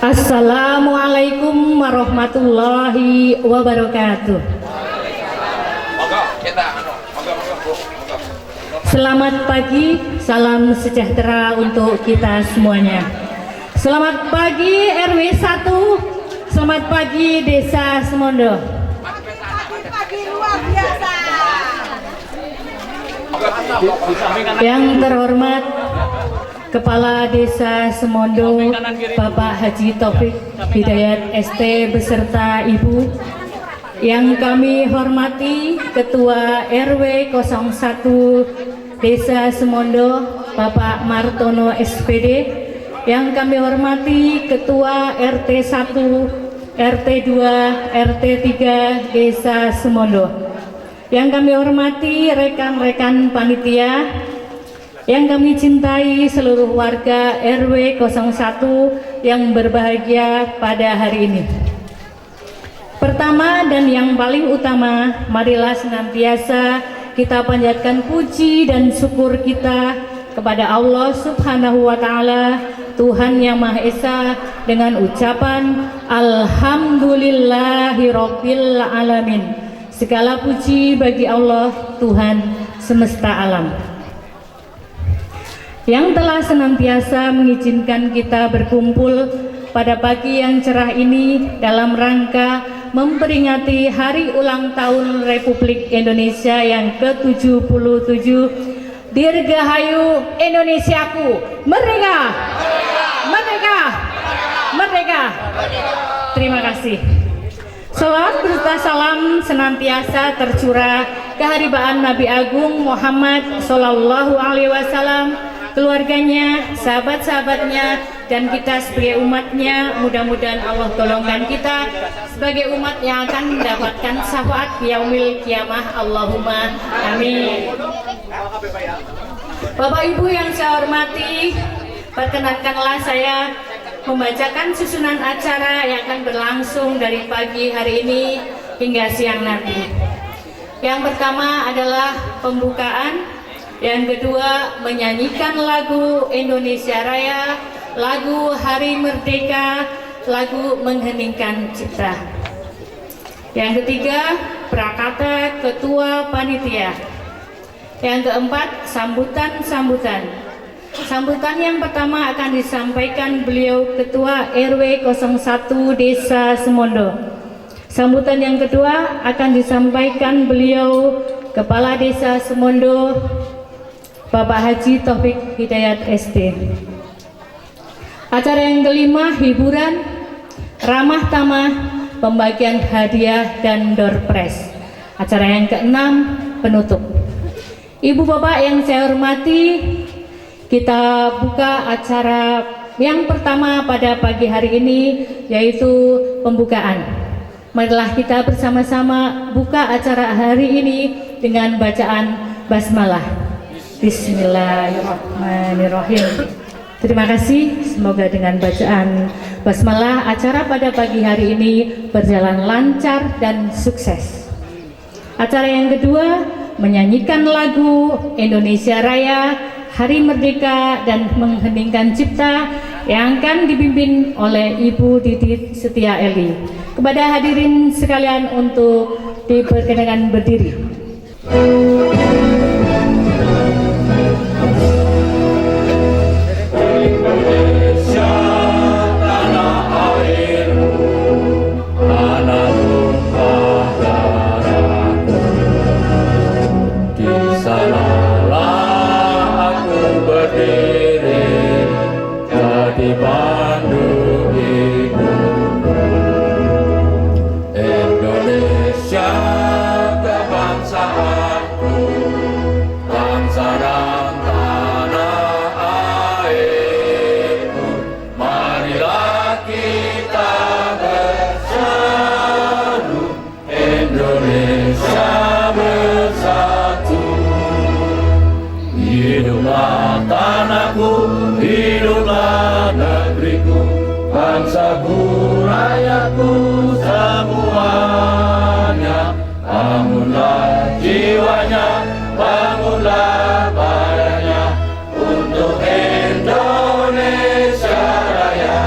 Assalamualaikum warahmatullahi wabarakatuh. Selamat pagi, salam sejahtera untuk kita semuanya. Selamat pagi RW 1, selamat pagi Desa Semondo. Selamat pagi luar biasa. Yang terhormat Kepala Desa Semondo Bapak Haji Taufik Hidayat ST beserta Ibu. Yang kami hormati Ketua RW 01 Desa Semondo Bapak Martono SPD. Yang kami hormati Ketua RT 1, RT 2, RT 3 Desa Semondo. Yang kami hormati rekan-rekan panitia. Yang kami cintai seluruh warga RW 01 yang berbahagia pada hari ini. Pertama dan yang paling utama, marilah senantiasa kita panjatkan puji dan syukur kita kepada Allah Subhanahu wa Ta'ala, Tuhan Yang Maha Esa, dengan ucapan Alhamdulillahirabbil alamin. Segala puji bagi Allah, Tuhan semesta alam, yang telah senantiasa mengizinkan kita berkumpul pada pagi yang cerah ini dalam rangka memperingati Hari Ulang Tahun Republik Indonesia yang ke-77. Dirgahayu Indonesiaku, merdeka! Merdeka! Merdeka! Terima kasih. Salawat beserta salam senantiasa tercurah keharibaan Nabi Agung Muhammad Sallallahu Alaihi Wasallam, keluarganya, sahabat-sahabatnya, dan kita sebagai umatnya. Mudah-mudahan Allah tolongkan kita sebagai umat yang akan mendapatkan syafaat yaumil kiamah. Allahumma amin. Bapak Ibu yang saya hormati, perkenankanlah saya membacakan susunan acara yang akan berlangsung dari pagi hari ini hingga siang nanti. Yang pertama adalah pembukaan. Yang kedua, menyanyikan lagu Indonesia Raya, lagu Hari Merdeka, lagu Mengheningkan Cipta. Yang ketiga, prakata Ketua Panitia. Yang keempat, sambutan-sambutan. Sambutan yang pertama akan disampaikan beliau Ketua RW 01 Desa Semondo. Sambutan yang kedua akan disampaikan beliau Kepala Desa Semondo Bapak Haji Taufik Hidayat ST. Acara yang kelima, hiburan, ramah tamah, pembagian hadiah dan door prize. Acara yang keenam, penutup. Ibu bapak yang saya hormati, kita buka acara yang pertama pada pagi hari ini, yaitu pembukaan. Marilah kita bersama-sama buka acara hari ini dengan bacaan basmalah. Bismillahirrahmanirrahim. Terima kasih. Semoga dengan bacaan basmalah acara pada pagi hari ini berjalan lancar dan sukses. Acara yang kedua, menyanyikan lagu Indonesia Raya, Hari Merdeka dan Mengheningkan Cipta yang akan dipimpin oleh Ibu Didit Setia Eli. Kepada hadirin sekalian untuk diperkenankan berdiri. Indonesia kebangsaanku, bangsa dan tanah airku, marilah kita bersatu, Indonesia bersatu. Hiduplah tanahku, hiduplah negeriku, bangsaku, rakyatku semuanya. Bangunlah jiwanya, bangunlah badannya untuk Indonesia Raya.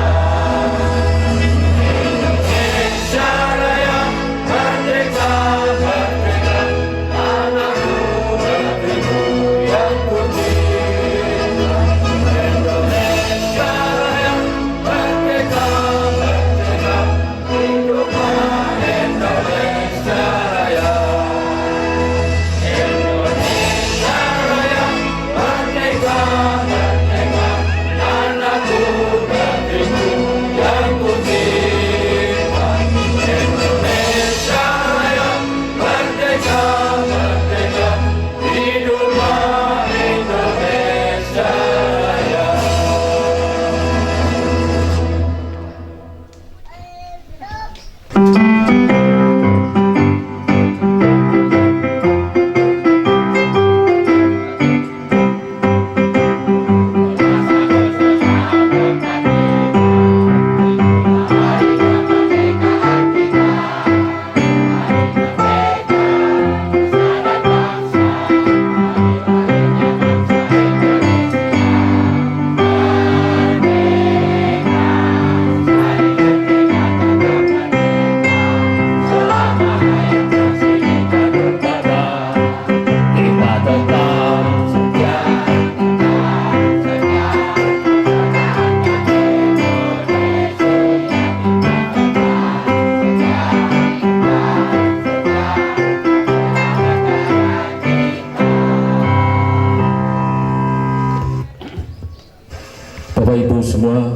Bapak Ibu semua,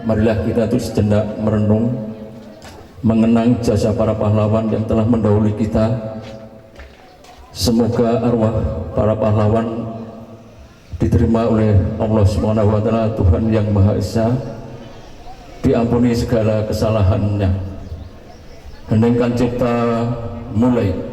marilah kita tuh sejenak merenung, mengenang jasa para pahlawan yang telah mendahului kita. Semoga arwah para pahlawan diterima oleh Allah Subhanahu wa Ta'ala, Tuhan yang Maha Esa, diampuni segala kesalahannya. Heningkan cipta mulai.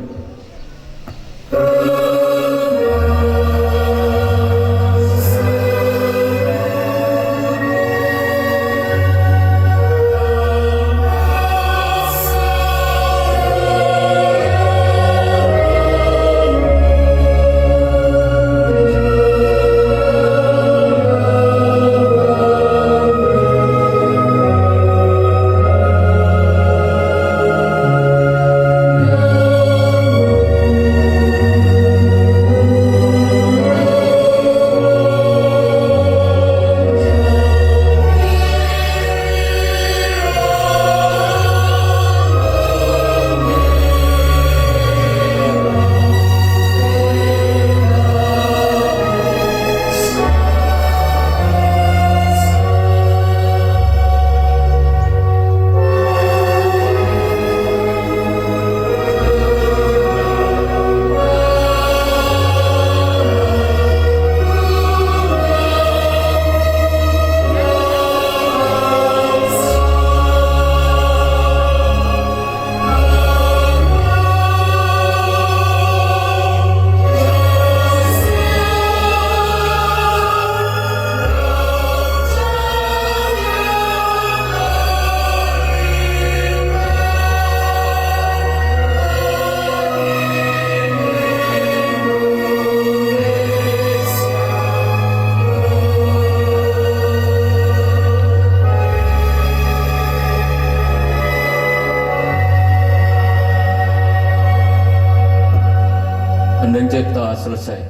Hendeng cipta selesai.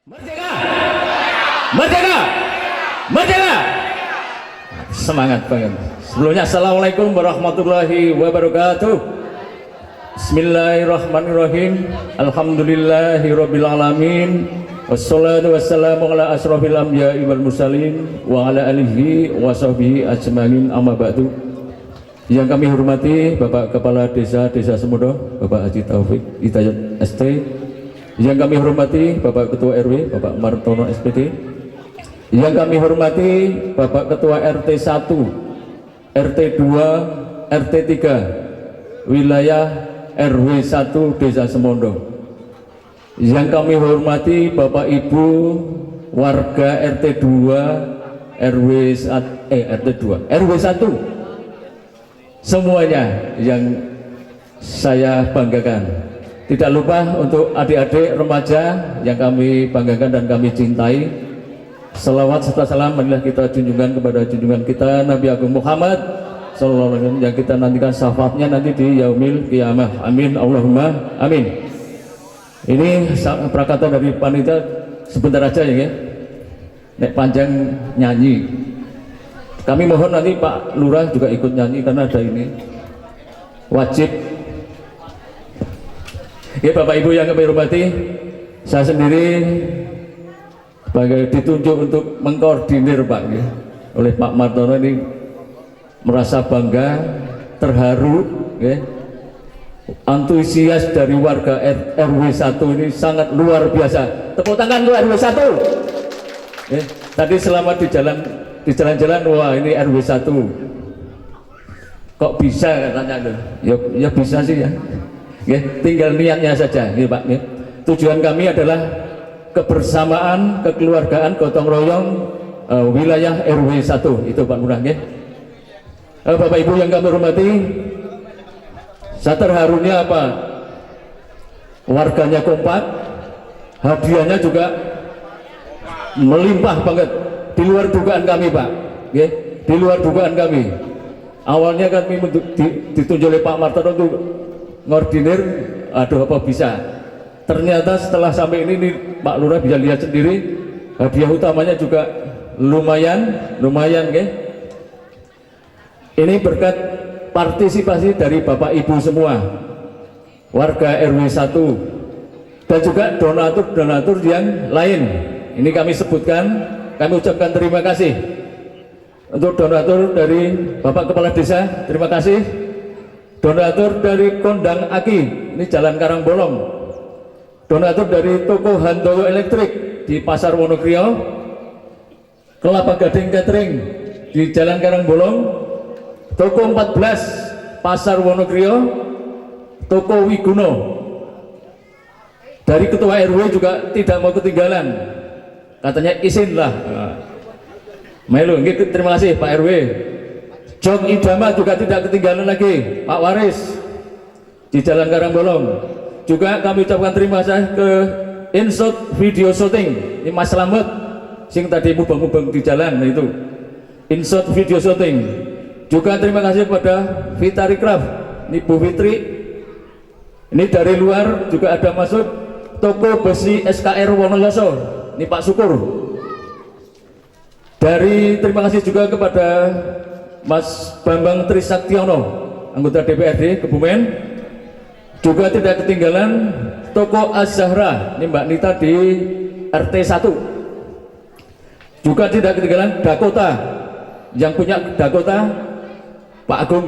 Merdeka! Merdeka! Merdeka! Semangat banget. Sebelumnya assalamualaikum warahmatullahi wabarakatuh. Bismillahirrahmanirrahim. Alhamdulillahirabbil alamin. Wassalatu wassalamu ala asrofil anbiya'i wal mursalin wa ala alihi wa sahbihi ajmain, amma ba'du. Yang kami hormati Bapak Kepala Desa Semodo, Bapak Haji Taufik Hidayat ST. Yang kami hormati Bapak Ketua RW, Bapak Martono SPD. Yang kami hormati Bapak Ketua RT 1, RT 2, RT 3 wilayah RW 1 Desa Semodo. Yang kami hormati Bapak Ibu warga RT 2 RW 1 semuanya yang saya banggakan. Tidak lupa untuk adik-adik remaja yang kami banggakan dan kami cintai. Selawat serta salam marilah kita junjungan kepada junjungan kita Nabi Agung Muhammad sallallahu alaihi wasallam, yang kita nantikan syafaatnya nanti di yaumil qiyamah. Amin Allahumma amin. Ini prakata dari panitia sebentar aja ya. Nek panjang nyanyi. Kami mohon nanti Pak Lurah juga ikut nyanyi karena ada ini wajib. Ya Bapak Ibu yang kami hormati, saya sendiri sebagai ditunjuk untuk mengkoordinir Pak ya, oleh Pak Martono, ini merasa bangga, terharu ya. Antusias dari warga RW 1 ini sangat luar biasa. Tepuk tangan untuk RW 1 ya. Tadi selama di jalan-jalan, wah ini RW 1 kok bisa katanya loh. Ya bisa sih ya. Tinggal niatnya saja ya Pak ya. Tujuan kami adalah kebersamaan, kekeluargaan, gotong royong wilayah RW 1 itu Pak Lurah ya. Bapak Ibu yang kami hormati, saya terharunya apa? Warganya kompak, hadiahnya juga melimpah banget, di luar dugaan kami Pak ya. Di luar dugaan kami. Awalnya kami ditunjuk oleh Pak Martono untuk ngordinir, aduh apa bisa. Ternyata setelah sampai ini Pak Lurah bisa lihat sendiri, hadiah utamanya juga lumayan ya. Ini berkat partisipasi dari Bapak Ibu semua, warga RW 1 dan juga donatur-donatur yang lain. Ini kami sebutkan kami ucapkan terima kasih untuk donatur dari Bapak Kepala Desa, terima kasih. Donatur dari Kondang Aki, ini Jalan Karangbolong. Donatur dari toko Handoyo Elektrik di Pasar Wonokrio. Kelapa Gading Catering di Jalan Karangbolong. Toko 14 Pasar Wonokrio. Toko Wiguno. Dari Ketua RW juga tidak mau ketinggalan. Katanya izinlah. Melu, terima kasih Pak RW. Jok Idama juga tidak ketinggalan lagi, Pak Waris di Jalan Karangbolong. Juga kami ucapkan terima kasih ke Insert Video Shooting, ini Mas Slamet sing tadi mubeng-mubeng di jalan itu. Insert Video Shooting. Juga terima kasih pada Vitari Craft, ini Bu Fitri. Ini dari luar juga ada masuk toko besi SKR Wonoyoso, ini Pak Syukur. Terima kasih juga kepada Mas Bambang Trisaktiono, anggota DPRD Kebumen. Juga tidak ketinggalan toko Az-Zahra, ini Mbak Nita di RT 1. Juga tidak ketinggalan Dakota, yang punya Dakota Pak Agung.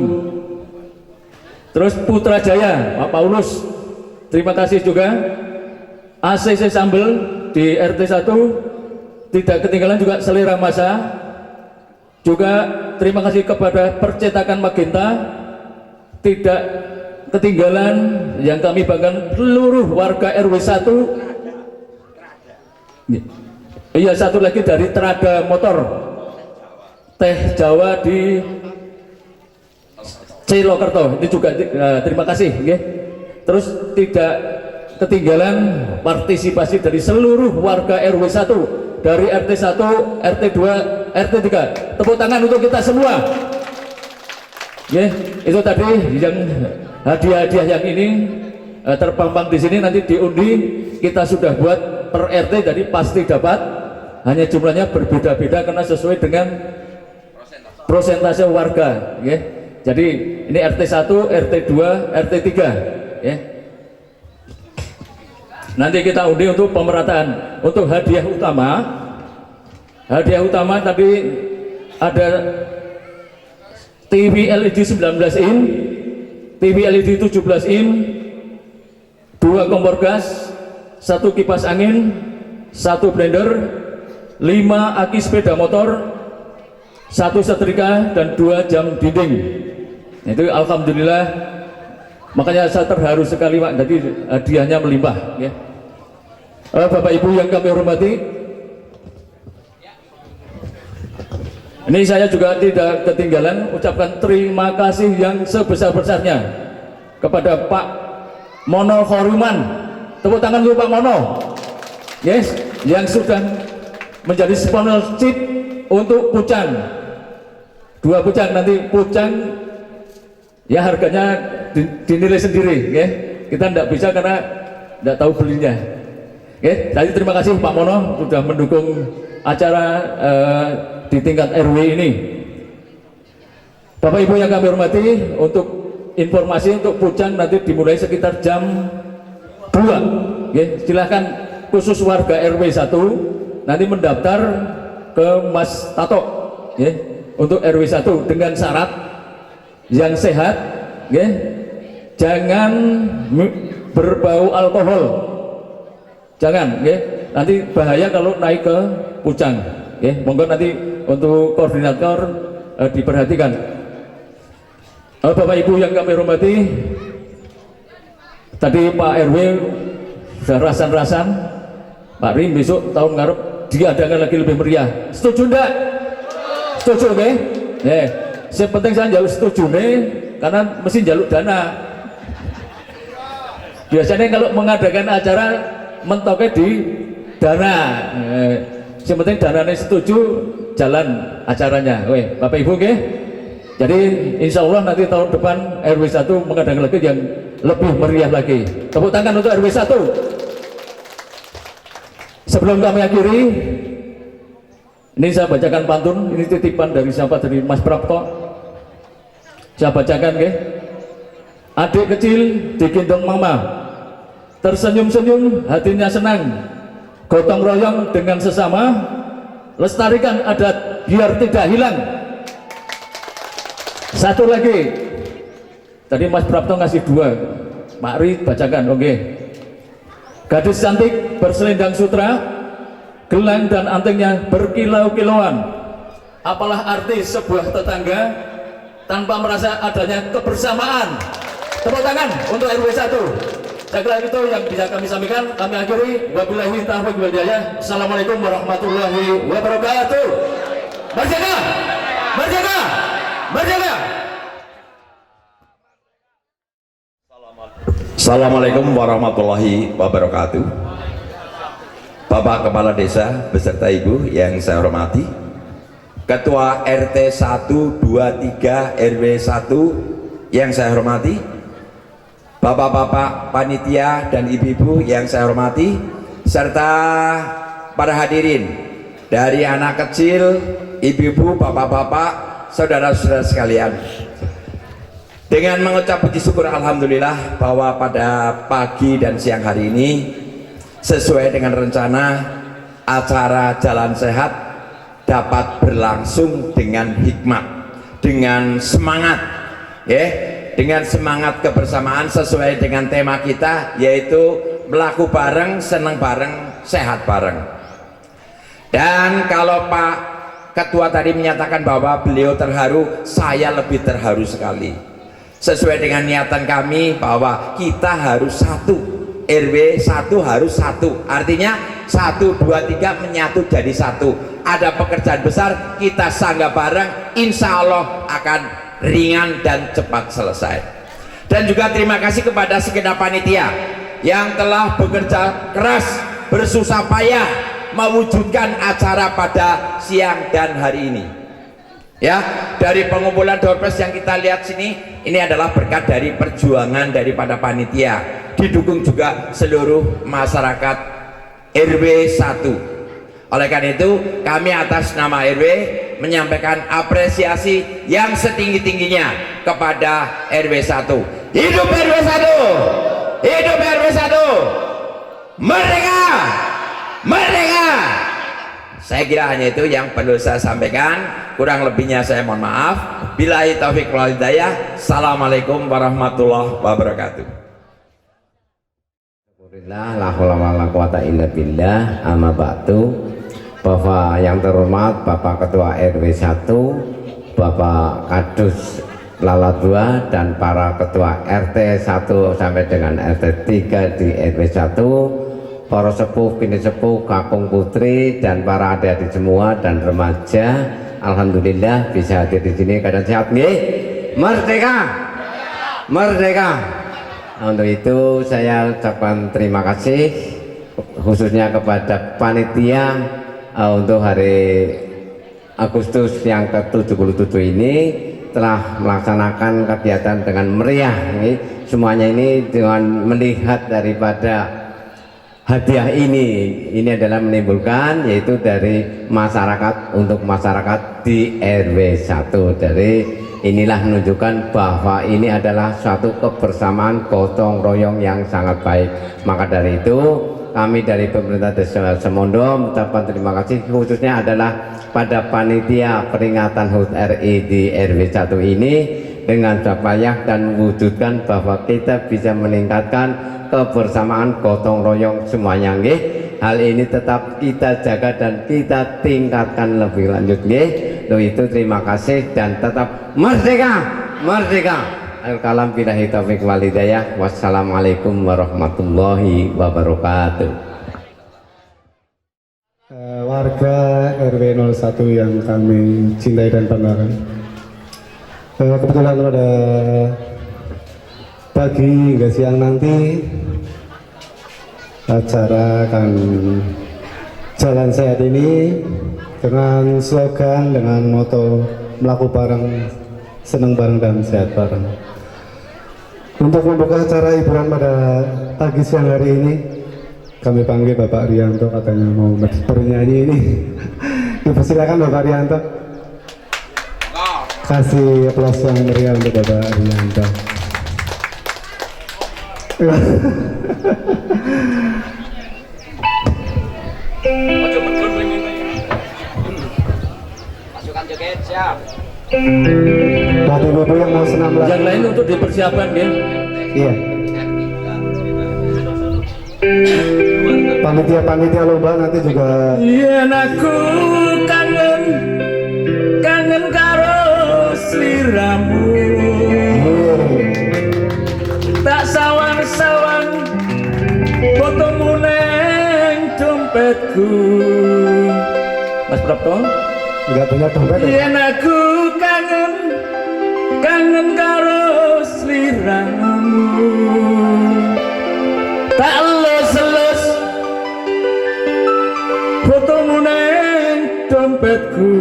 Terus Putrajaya, Pak Paulus, terima kasih juga. ACC Sambel di RT 1. Tidak ketinggalan juga Selera Masa. Juga terima kasih kepada Percetakan Magenta. Tidak ketinggalan yang kami banggakan seluruh warga RW 1. Iya, satu lagi dari Trada Motor Teh Jawa di Cilokerto. Ini juga terima kasih. Terus tidak ketinggalan partisipasi dari seluruh warga RW 1. Dari RT 1, RT 2, RT 3. Tepuk tangan untuk kita semua. Itu tadi yang hadiah-hadiah yang ini terpampang di sini, nanti diundi. Kita sudah buat per RT, jadi pasti dapat. Hanya jumlahnya berbeda-beda karena sesuai dengan prosentase warga. Jadi ini RT 1, RT 2, RT 3. Nanti kita undi untuk pemerataan. Untuk hadiah utama tadi ada TV LED 19 in, TV LED 17 in, 2 kompor gas, 1 kipas angin, 1 blender, 5 aki sepeda motor, 1 setrika, dan 2 jam dinding. Itu alhamdulillah, makanya saya terharu sekali Pak, jadi hadiahnya melimpah. Bapak Ibu yang kami hormati, ini saya juga tidak ketinggalan ucapkan terima kasih yang sebesar-besarnya kepada Pak Mono Khoruman. Tepuk tangan dulu Pak Mono. Yang sudah menjadi sponsorship untuk pucang. 2 pucang, nanti pucang ya harganya dinilai sendiri. Kita tidak bisa karena tidak tahu belinya. Tadi terima kasih Pak Mono sudah mendukung acara di tingkat RW ini. Bapak Ibu yang kami hormati, untuk informasi untuk pucang nanti dimulai sekitar jam 2. Silahkan khusus warga RW 1 nanti mendaftar ke Mas Tato untuk RW 1 dengan syarat yang sehat, jangan berbau alkohol. Jangan, nanti bahaya kalau naik ke pucang. Monggo nanti untuk koordinator diperhatikan. Bapak Ibu yang kami hormati, tadi Pak RW sudah rasan-rasan, Pak Rim besok tahun ngarep diadakan lagi lebih meriah. Setuju enggak? Setuju, yang penting saya jaluk setuju karena mesti jaluk dana. Biasanya kalau mengadakan acara mentoknya di dana. Yang penting dananya setuju, jalan acaranya. Bapak Ibu, jadi insya Allah nanti tahun depan RW 1 mengadakan lagi yang lebih meriah lagi. Tepuk tangan untuk RW 1. Sebelum kami akhiri, ini saya bacakan pantun. Ini titipan dari siapa? Dari Mas Prapto. Saya bacakan, adik kecil digendong mama, tersenyum-senyum hatinya senang, gotong royong dengan sesama, lestarikan adat biar tidak hilang. Satu lagi, tadi Mas Prapto ngasih 2, Pak Ri bacakan. Oke. Gadis cantik berselendang sutra, gelang dan antingnya berkilau-kilauan. Apalah arti sebuah tetangga tanpa merasa adanya kebersamaan? Tepuk tangan untuk RW 1. Saya kira itu yang bisa kami sampaikan. Kami akhiri. Wabillahi taufiq wal hidayah. Assalamualaikum warahmatullahi wabarakatuh. Merdeka! Merdeka! Merdeka! Assalamualaikum warahmatullahi wabarakatuh. Bapak Kepala Desa beserta Ibu yang saya hormati, Ketua RT 1, 2, 3 RW 1 yang saya hormati, Bapak-bapak panitia dan ibu-ibu yang saya hormati, serta para hadirin dari anak kecil, ibu-ibu, bapak-bapak, saudara-saudara sekalian. Dengan mengucap puji syukur alhamdulillah bahwa pada pagi dan siang hari ini sesuai dengan rencana acara Jalan Sehat dapat berlangsung dengan hikmat, dengan semangat, ya, dengan semangat kebersamaan sesuai dengan tema kita, yaitu melaku bareng, seneng bareng, sehat bareng. Dan kalau Pak Ketua tadi menyatakan bahwa beliau terharu, saya lebih terharu sekali. Sesuai dengan niatan kami bahwa kita harus satu, RW 1 harus satu, artinya 1, 2, 3 menyatu jadi satu. Ada pekerjaan besar, kita sanggah bareng, insya Allah akan ringan dan cepat selesai. Dan juga terima kasih kepada segenap panitia yang telah bekerja keras, bersusah payah mewujudkan acara pada siang dan hari ini. Ya, dari pengumpulan door prize yang kita lihat sini, ini adalah berkat dari perjuangan daripada panitia, didukung juga seluruh masyarakat RW 1. Oleh karena itu, kami atas nama RW menyampaikan apresiasi yang setinggi-tingginya kepada RW 1. Hidup RW 1! Hidup RW 1! Merdeka! Merdeka! Saya kira hanya itu yang perlu saya sampaikan. Kurang lebihnya saya mohon maaf. Billahi taufiq wal hidayah. Assalamualaikum warahmatullahi wabarakatuh. Alhamdulillah, la haula wala quwata illa billah. Amma ba'du. Bapak yang terhormat, Bapak Ketua RW 1, Bapak Kadus Lala 2, dan para Ketua RT 1 sampai dengan RT 3 di RW 1, para sepuh, bini sepuh, kakung putri, dan para adik-adik semua dan remaja. Alhamdulillah bisa hadir di sini keadaan sehat. Nggih. Merdeka! Merdeka! Nah, untuk itu saya ucapkan terima kasih khususnya kepada panitia untuk hari Agustus yang ke-77 ini telah melaksanakan kegiatan dengan meriah. Semuanya ini dengan melihat daripada hadiah ini adalah menimbulkan, yaitu dari masyarakat untuk masyarakat di RW 1. Dari inilah menunjukkan bahwa ini adalah suatu kebersamaan gotong royong yang sangat baik. Maka dari itu kami dari pemerintah Desa Semondo mengucapkan terima kasih khususnya adalah pada panitia peringatan HUT RI di RW 1 ini dengan payah dan mewujudkan bahwa kita bisa meningkatkan kebersamaan gotong royong semuanya. Nggih. Hal ini tetap kita jaga dan kita tingkatkan lebih lanjut. Nggih. Untuk itu terima kasih dan tetap merdeka, merdeka. Al-kalam billahi taufiq wal hidayah. Wassalamualaikum warahmatullahi wabarakatuh. Warga RW 01 yang kami cintai dan banggakan, kebetulan pada pagi hingga siang nanti acara akan Jalan Sehat ini dengan slogan, dengan moto melaku bareng, seneng bareng dan sehat bareng. Untuk membuka acara hiburan pada pagi siang hari ini, kami panggil Bapak Rianto, katanya mau bernyanyi ini. Dipersilakan Bapak Rianto. Kasih aplaus yang meriah untuk Bapak Rianto. Buat ibu-ibu yang mau senam lagi. Yang lain untuk dipersiapkan ya. Iya. Panitia lomba nanti juga. Yen aku kangen karo sliramu, tak sawang-sawang fotomu neng dompetku. Mas Prapto, Nggak punya dompet ya? yen aku kangen karo sliramu, tak elus-elus fotomu neng dompetku.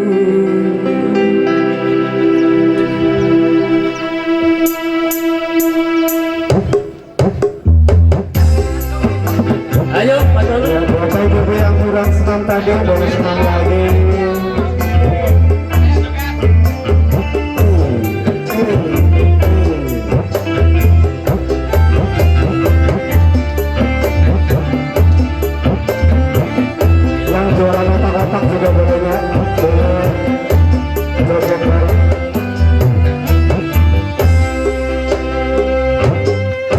Ayo Mas Lalu. Ya, bapak ibu yang kurang senam tadi boleh senam lagi. Yang jualan otak-otak juga boleh ya, boleh joget bareng.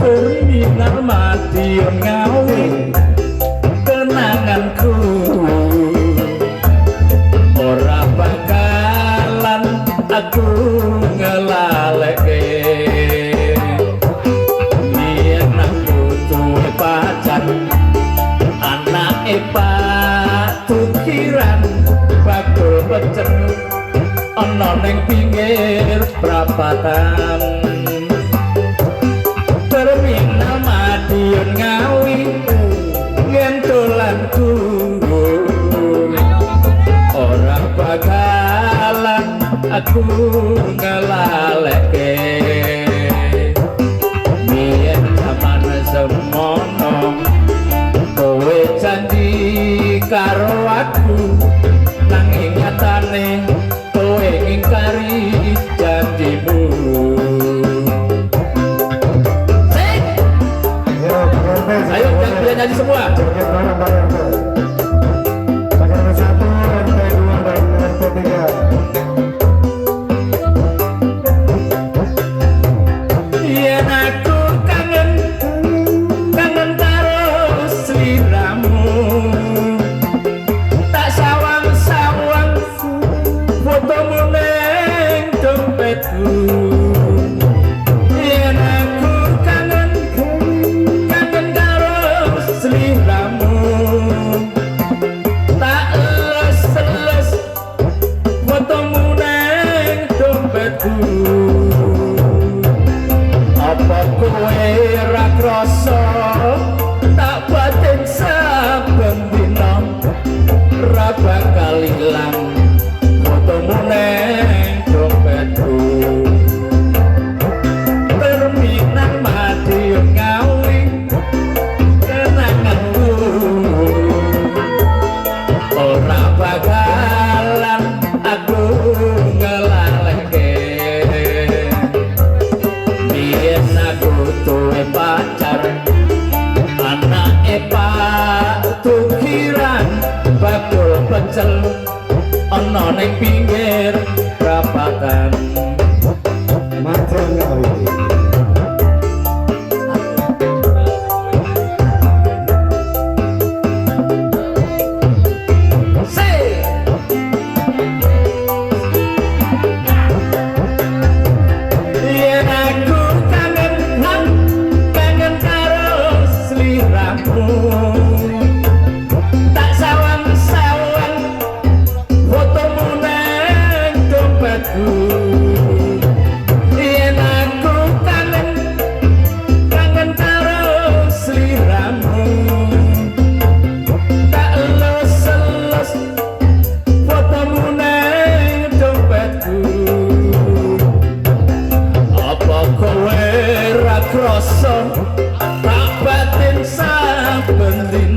Terminal Madiun Ngawi, kenanganku ora bakalan aku ngelaleke. Yen aku duwe pacar anake Pak Tukiran bakul pecel ana ning pinggir prapatan. Terminal Madiun Ngawi yen dolanku ora bakalan aku ngelaleke. Yen zaman semono kowe janji karo aku, nanging nyatane kowe ngingkari janjimu. Ayo jangan nyanyi semua. Joget bareng-bareng. Pakai RT1, RT2 dan RT3. Yen aku kangen karo sliramu, tak sawang-sawang fotomu neng dompetku. Yen aku kangen karo sliramu, tak les-les fotomu neng dompetku. Apa kowe ra krasa tak batin saben dina, ra bakal ilang fotomu neng dompetku. Terminal Madiun Ngawi, kenanganku ora bakalan aku ngelaleke. Biyen aku duwe pacar anake Pak Tukiran bakul pecel ana ning pinggir prapatan. Madiun Ngawi. Say yen aku kangen karo sliramu, tak sawang-sawang fotomu neng dompetku. Yen aku kangen karo sliramu, tak elus-elus fotomu neng dompetku. Apa kowe ra krasa tak batin saben dina,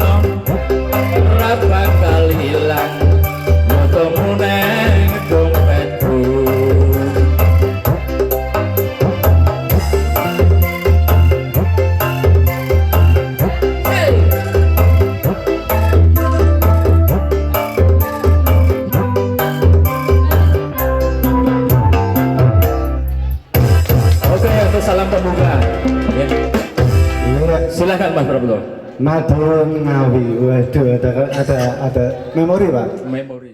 berapa tuh? Madiun Ngawi. Waduh, ada memori Pak. Memori.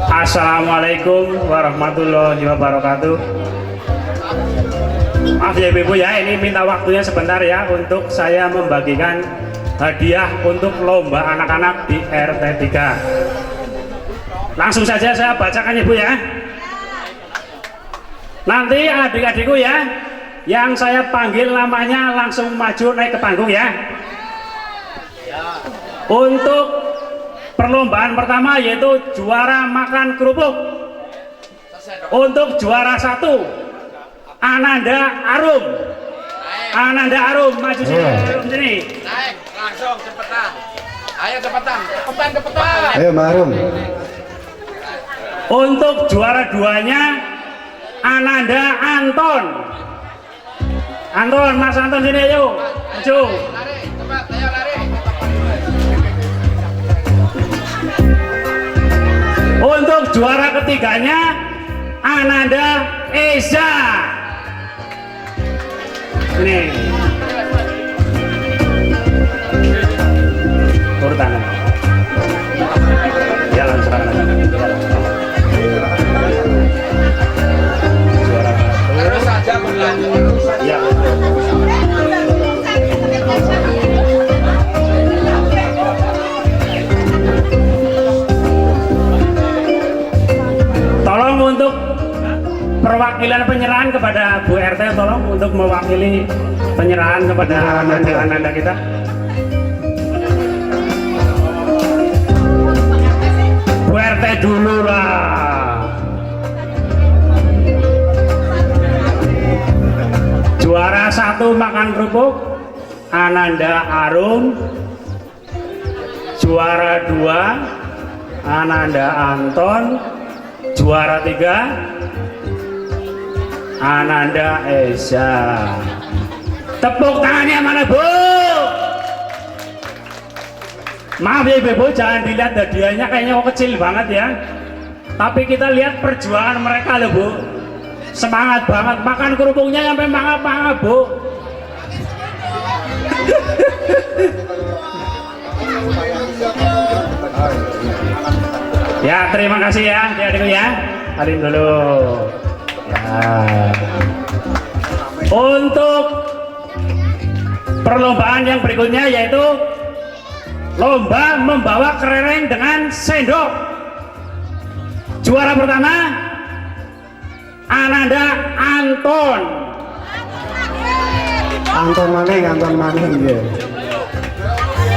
Assalamualaikum warahmatullahi wabarakatuh. Maaf ya Ibu ya, ini minta waktunya sebentar ya untuk saya membagikan hadiah untuk lomba anak-anak di RT 3. Langsung saja saya bacakan Ibu ya. Nanti adik-adikku ya, yang saya panggil namanya langsung maju naik ke panggung ya. Untuk perlombaan pertama yaitu juara makan kerupuk. Untuk juara 1 Ananda Arum. Ananda Arum maju sini. Naik langsung cepetan. Ayo cepetan. Cepetan. Ayo Mbak Arum. Untuk juara 2-nya Ananda Anton. Anton, Mas Anton sini ayo. Maju. Lari, cepat, ayo lari. Untuk juara ketiganya Ananda Eza. Ini urutan. Jalan sekarang. Juara Terus saja berlanjut. ya. Tolong untuk perwakilan penyerahan kepada Bu RT, tolong untuk mewakili penyerahan kepada ananda kita. Bu RT dulu lah. Juara 1 makan kerupuk Ananda Arum. Juara 2 Ananda Anton. Juara 3 Ananda Eza. Tepuk tangannya mana Bu? Maaf ya Ibu, jangan dilihat hadiahnya kayaknya kok kecil banget ya. Tapi kita lihat perjuangan mereka loh Bu. Semangat banget, makan kerupuknya sampai mangap-mangap Bu. Ya terima kasih ya adik-adikku ya. Salim dulu ya. Untuk perlombaan yang berikutnya yaitu lomba membawa kelereng dengan sendok. Juara pertama Ananda Anton. Anton Maning ya.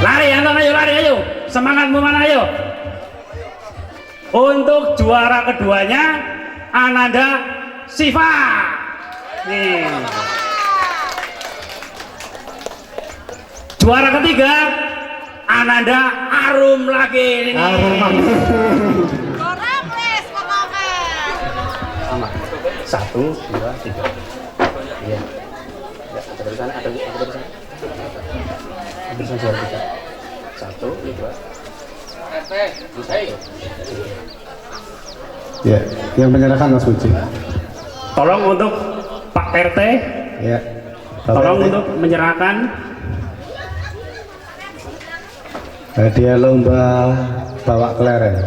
Lari Anton, ayo lari ayo. Semangatmu mana ayo. Untuk juara keduanya Ananda Siva. Nih. Juara ketiga Ananda Arum lagi ini. Arum Maning. Orang les pokoknya. Sama. 1, 2, 3. Iya. Ya, ada di sana, ada di sana. Ada di juara kita. 1, 2. Ya, yang menyerahkan Mas Puji. Tolong untuk Pak RT, Ya. tolong RT. untuk menyerahkan Hadiah lomba bawa kelereng.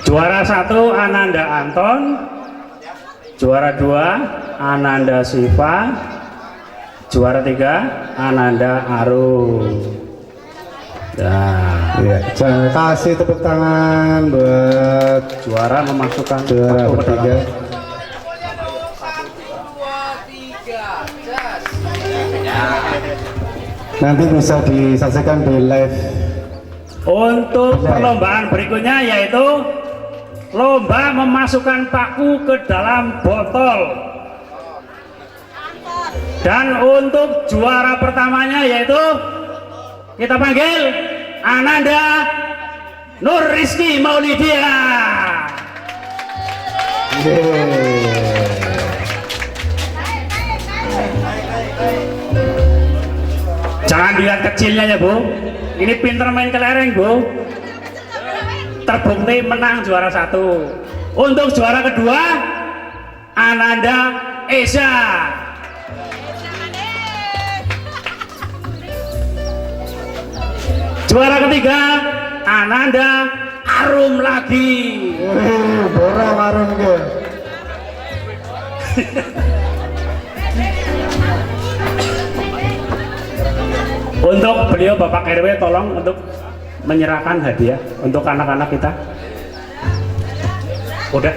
juara 1 Ananda Anton, juara 2 Ananda Siva, juara 3 Ananda Arum. Nah, Ya, jangan kasih tepuk tangan buat juara memasukkan juara waktu ke dalam. ketiga. Nanti bisa disaksikan di live. Untuk perlombaan berikutnya yaitu lomba memasukkan paku ke dalam botol. Dan untuk juara pertamanya yaitu kita panggil Ananda Nur Rizky Maulidia. Yeay. Jangan dilihat kecilnya ya Bu, ini pinter main kelereng Bu, terbukti menang juara 1. Untuk juara kedua Ananda Esa. Juara ketiga Ananda Arum lagi. Borong arum ke. Untuk beliau Bapak RW tolong untuk menyerahkan hadiah untuk anak-anak kita. Udah.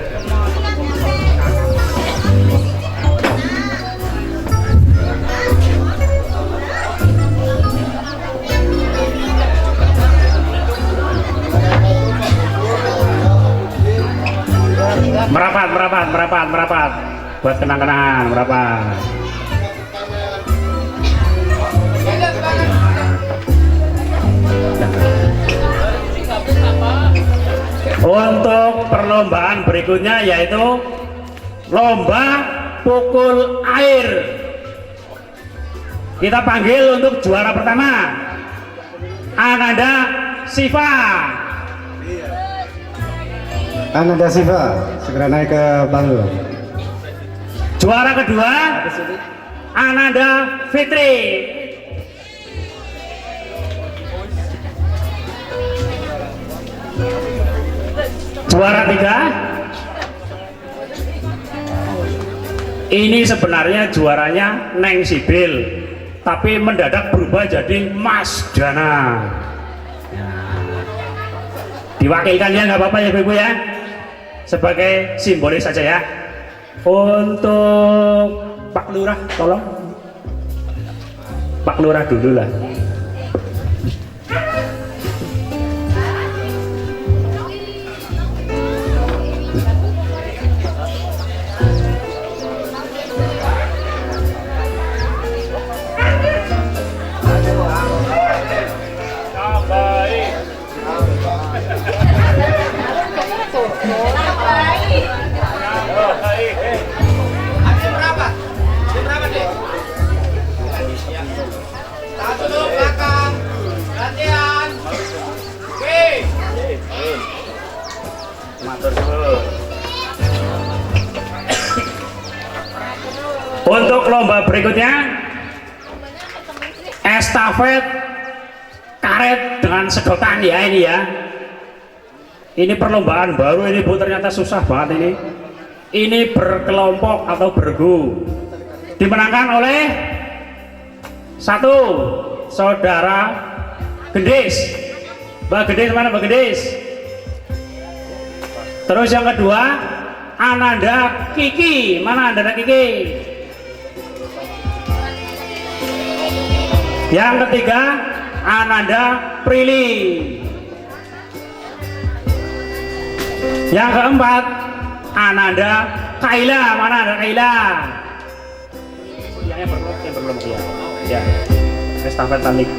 Merapat buat kenang-kenangan merapat. Untuk perlombaan berikutnya yaitu lomba pukul air. Kita panggil untuk juara pertama Ananda Siva. Ananda Siva segera naik ke panggung. Juara kedua Ananda Fitri. Juara 3 ini sebenarnya juaranya Neng Sibil, tapi mendadak berubah jadi Mas Dana. Diwakilkan ya, nggak apa-apa ya Ibu ya, sebagai simbolis saja ya. Untuk Pak Lurah tolong, Pak Lurah dulu lah. Untuk lomba berikutnya estafet karet dengan sedotan ya ini ya. Ini perlombaan baru ini Bu, ternyata susah banget ini. Ini berkelompok atau bergu. Dimenangkan oleh satu saudara Gendis. Mbak Gendis mana Mbak Gendis? Terus yang kedua Ananda Kiki. Mana Ananda Kiki? Yang ketiga Ananda Prilly. Yang keempat Ananda Kaila. Mana Ananda Kaila? Yang belum ya. Estafet tanding.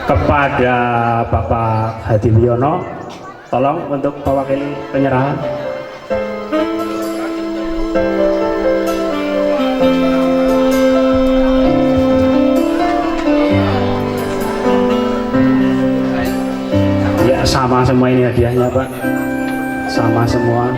Kepada Bapak Hadi Wiono, tolong untuk mewakili penyerahan. Ya sama semua ini hadiahnya Pak, sama semua.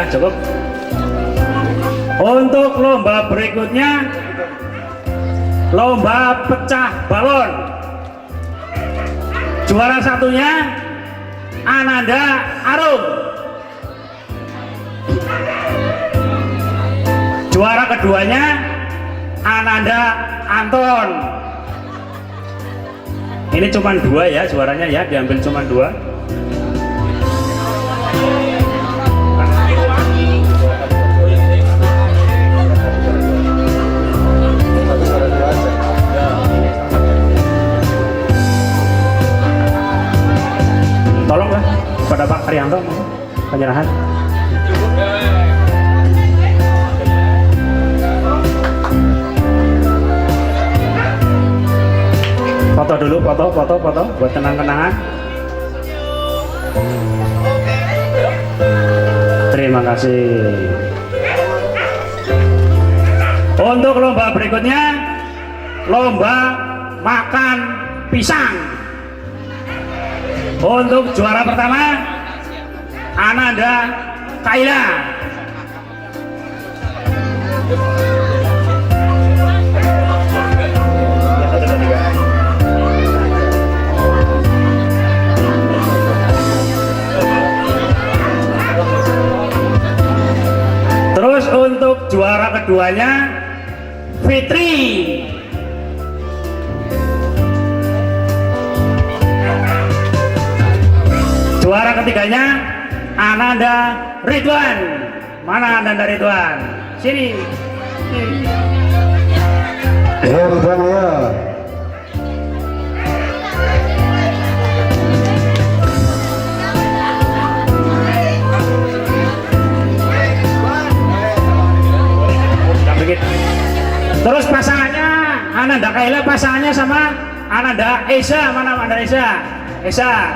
Ya cukup. Untuk lomba berikutnya, lomba pecah balon. Juara satunya Ananda Arum. Juara keduanya Ananda Anton. Ini cuma 2 ya juaranya ya, diambil cuma 2. Tolonglah pada Pak Arianto penyerahan. Foto dulu, foto buat kenang-kenangan. Terima kasih. Untuk lomba berikutnya, lomba makan pisang. Untuk juara pertama Ananda Kaila. Terus untuk juara keduanya Fitri. Juara ketiganya Ananda Ridwan. Mana Ananda Ridwan? Sini. Ya, Ridwan ya. Terus pasangannya Ananda Kaila, pasangannya sama Ananda Esa. Mana Ananda Esa? Esa.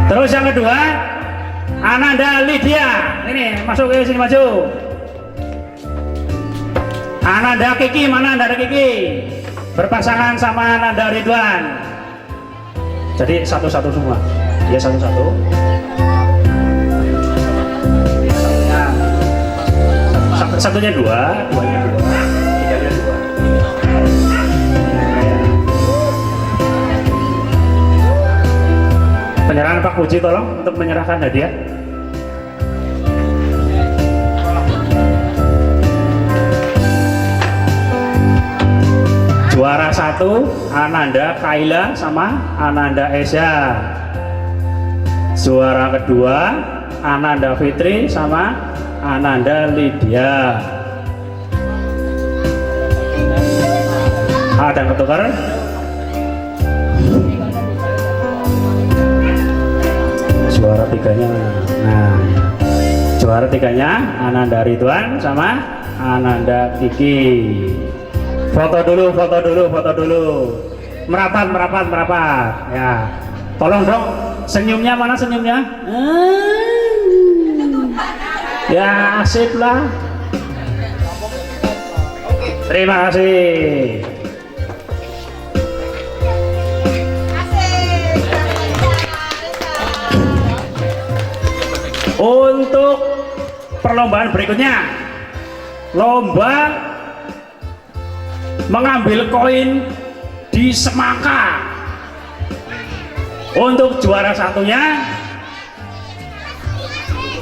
Terus yang kedua Ananda Lydia. Ini masuk ke sini, maju. Ananda Kiki, mana Ananda Kiki? Berpasangan sama Ananda Ridwan. Jadi satu-satu semua. Ya satu-satu. Satunya 2, duanya 2, tiganya 2. Penyerahan Pak Puji tolong untuk menyerahkan hadiah. Juara 1 Ananda Kaila sama Ananda Esa. Juara kedua Ananda Fitri sama Ananda Lydia. Ada yang ketukar? Juara tiganya. Nah, juara tiganya Ananda Ridwan sama Ananda Kiki. Foto dulu. Merapat. Ya. Tolong dong, senyumnya mana senyumnya? Ya asik lah. Terima kasih. Untuk perlombaan berikutnya, lomba mengambil koin di semangka. Untuk juara satunya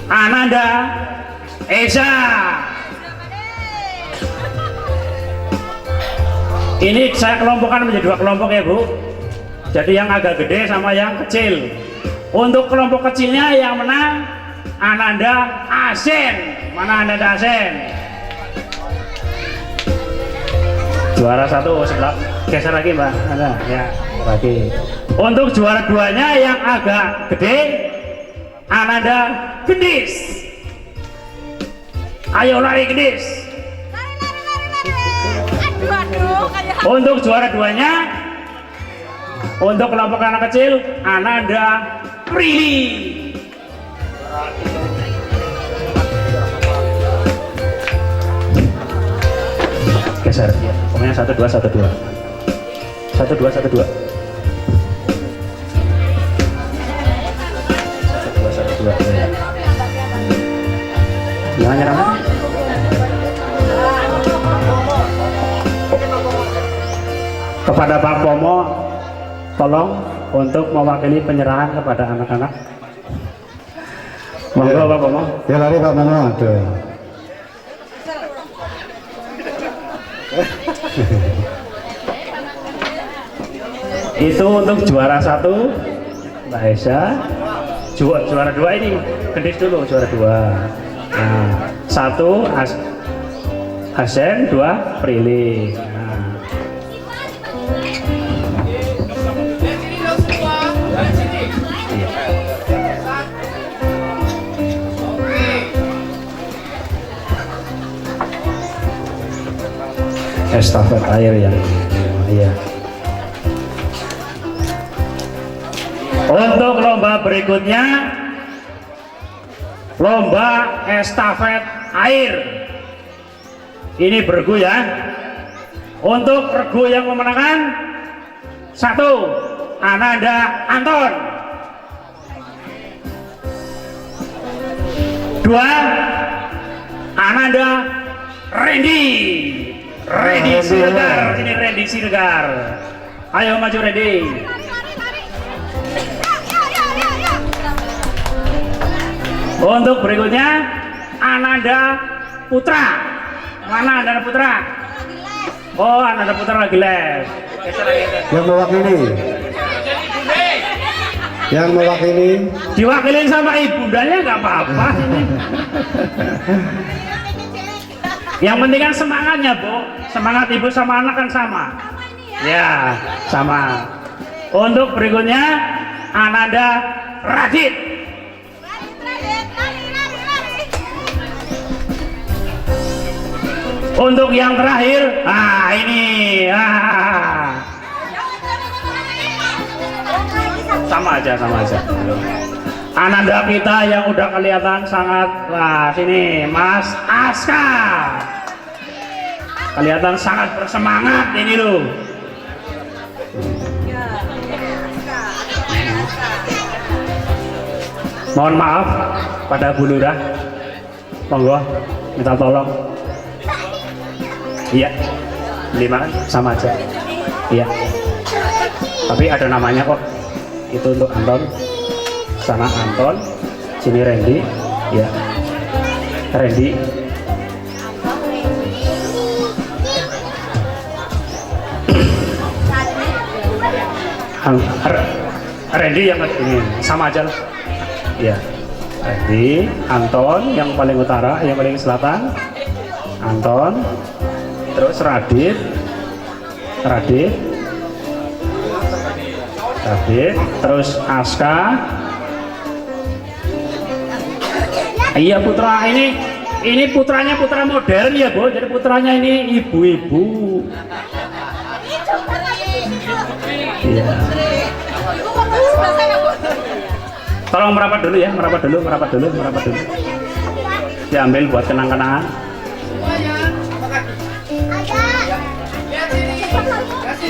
Ananda Esa. Ini saya kelompokkan menjadi 2 kelompok ya Bu. Jadi yang agak gede sama yang kecil. Untuk kelompok kecilnya yang menang Ananda Asen. Mana Ananda Asen? Juara 1 sebelah, geser lagi Mbak. Ada ya lagi. Untuk juara 2-nya yang agak gede Ananda Gendis. Ayo lari Gendis. Aduh, kayak Untuk juara 2-nya, untuk kelompok anak kecil Ananda Prilly. Geser ya, pokoknya 1-2. Nyerah. Kepada Pak Pomo, tolong untuk mewakili penyerahan kepada anak-anak. Monggo Pak Pomo. Ya lari Pak Pomo, aduh. Itu untuk juara 1 Mbak Esa. Juara 2 ini gendis dulu, juara 2. Nah, 1 Hasen, 2 Prilly. Nah. Iya. Estafet air yang iya. Untuk lomba berikutnya, lomba estafet air. Ini bergu ya. Untuk regu yang memenangkan 1 Ananda Anton, 2 Ananda Randy Siregar. Ini Randy Siregar. Ayo maju Randy. Untuk berikutnya Ananda Putra. Mana Ananda Putra? Oh, Ananda Putra lagi les. Yang mewakili Diwakilin sama ibundanya nggak apa-apa ini. Yang penting kan semangatnya, Bu. Semangat ibu sama anak kan sama. Ya, sama. Untuk berikutnya Ananda Radit. Untuk yang terakhir, ini sama aja. Ananda kita yang udah kelihatan sangat, sini Mas Aska, kelihatan sangat bersemangat ini loh. Mohon maaf pada Bu Lurah, monggo minta tolong. Iya, 5 kan sama aja. Iya, tapi ada namanya kok. Itu untuk Anton, sana Anton, sini Randy. Ya, Randy. Randy yang ini sama aja lah. Ya, Randy, Anton yang paling utara, yang paling selatan, Anton, terus Radit, terus Aska. Iya Putra, ini putranya putra modern ya Bu, jadi putranya ini ibu-ibu. Iya. Tolong merapat dulu ya, merapat dulu. Diambil buat kenang-kenangan.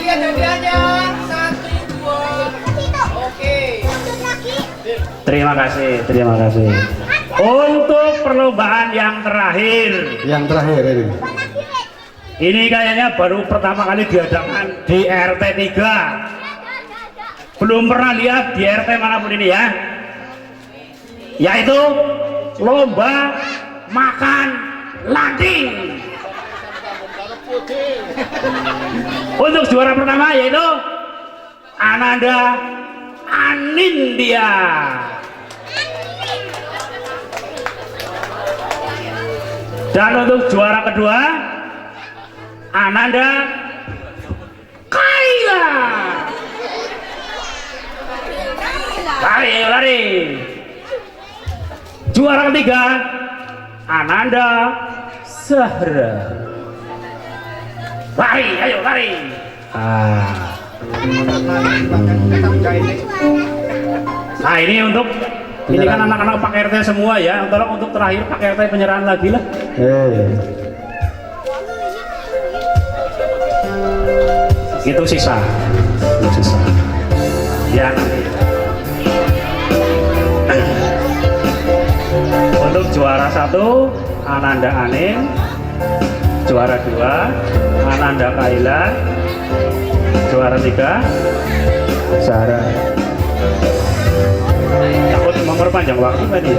Lihat hadiahnya. 1, 2. Oke. Terima kasih. Untuk perlombaan yang terakhir ini. Ini kayaknya baru pertama kali diadakan di RT 3. Belum pernah lihat di RT manapun ini ya. Yaitu lomba makan landing. Untuk juara pertama yaitu Ananda Anindya. Dan untuk juara kedua Ananda Kaila. Lari. Juara ketiga Ananda Zahra. Lari. Nah ini untuk ini kan anak-anak Pak RT semua ya. Tolong untuk terakhir Pak RT penyerahan lagi lah. Itu sisa. Ya nanti. Untuk juara 1 Ananda Anin. Juara 2 Ananda Kaila. Juara 3 Zahra. Takut memperpanjang waktu tadi.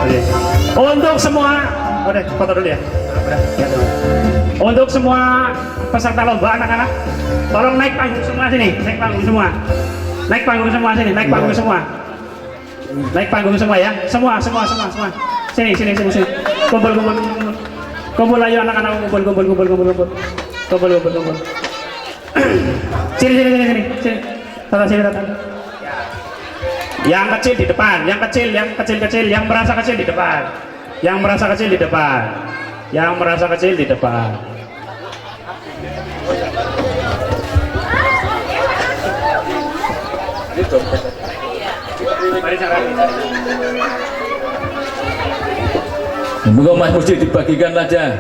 Oke. Untuk semua, udah foto dulu ya. Untuk semua peserta lomba anak-anak, tolong naik panggung semua sini, naik panggung semua, naik panggung semua sini, naik panggung semua, naik panggung semua ya, semua, sini, kumpul, kumpul ayo anak-anak, kumpul, sini, tata. Yang kecil di depan, yang kecil, yang merasa kecil di depan, yang merasa kecil di depan. Semoga Mas Muji dibagikan aja,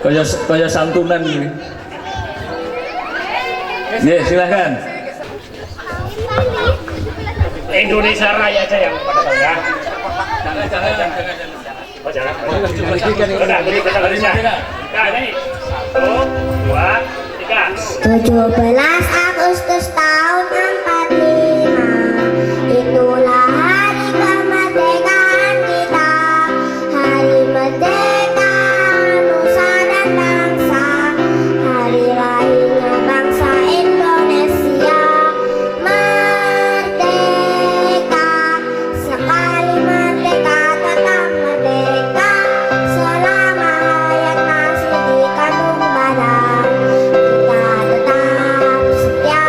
kayak santunan ini. Ya, silahkan. Indonesia Raya aja yang pada tahu ya. Jangan. Oh jangan. Nah, ini 1, 2, 3. 17 Agustus tahun 45, itulah hari kemerdekaan kita, hari merdeka nusa dan bangsa, hari lahirnya bangsa Indonesia. Merdeka, sekali merdeka tetap merdeka, selama hayat masih di kandung badan. Kita tetap setia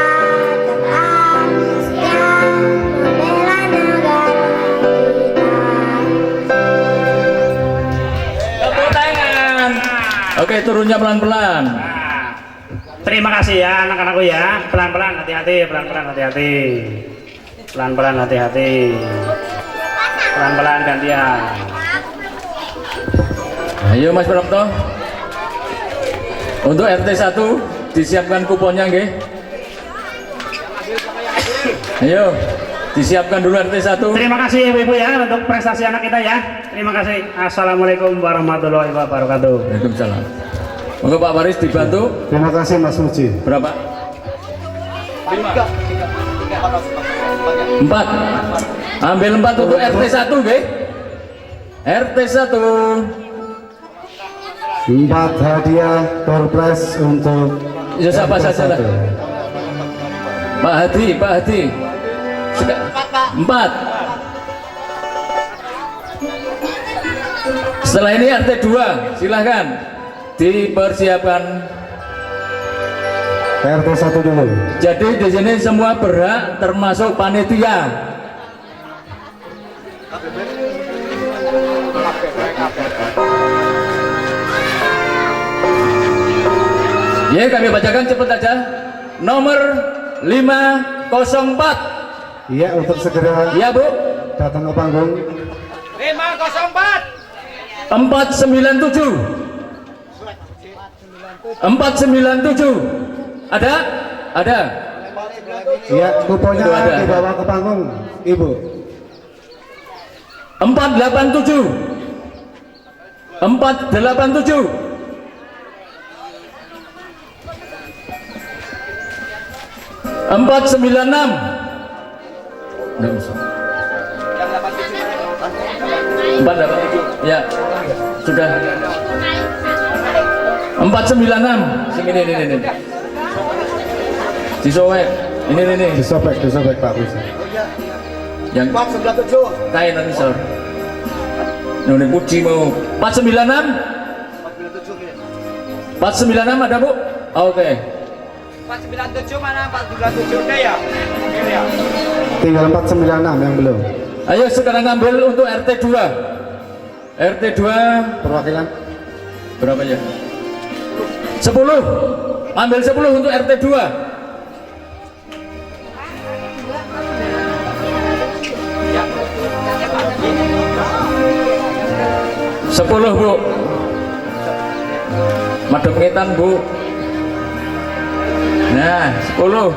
membela negara kita. Tepuk tangan. Oke, turunnya pelan-pelan. Nah, terima kasih ya anak-anakku ya. Pelan-pelan hati-hati, pelan-pelan hati-hati. Pelan-pelan hati-hati. Pelan-pelan gantian. Ayo Mas Prapto. Untuk RT 1 disiapkan kuponnya nggih. Ayo, disiapkan dulu RT 1. Terima kasih Ibu-ibu ya untuk prestasi anak kita ya. Terima kasih. Assalamualaikum warahmatullahi wabarakatuh. Waalaikumsalam. Monggo Pak Waris dibantu. Terima kasih Mas Muji. Berapa? 4. Ambil 4 untuk RT 1 nggih. RT 1. 4 hadiah door prize untuk Ya siapa RT saja lah. 1. Pak Hadi. 4. Setelah ini RT 2, silahkan dipersiapkan. RT 1 dulu. Jadi di sini semua berhak, termasuk panitia. Ya, kami bacakan cepat aja. Nomor 504. Iya, untuk segera Ya, Bu. datang ke panggung. 504. 497. 497. Ada? Ada. Iya, kuponnya Itu ada. dibawa ke panggung, Ibu. 487. 487. 496. Nggak usah. 487. Ya. Sudah. 496. Sini ini. Disowek. Ini. Disobek Pak bisa. Yang 497. kain nanti sor. Nuni puji mau 496. 496 ada Bu? Oke. 497 mana? 497 udah ya? Oke ya. Tinggal 496 yang belum. Ayo sekarang ambil untuk RT 2. RT 2 Perwakilan. berapa ya? 10. Ambil 10 untuk RT 2. Ya. 10 Bu. Madep ngetan Bu. Nah 10.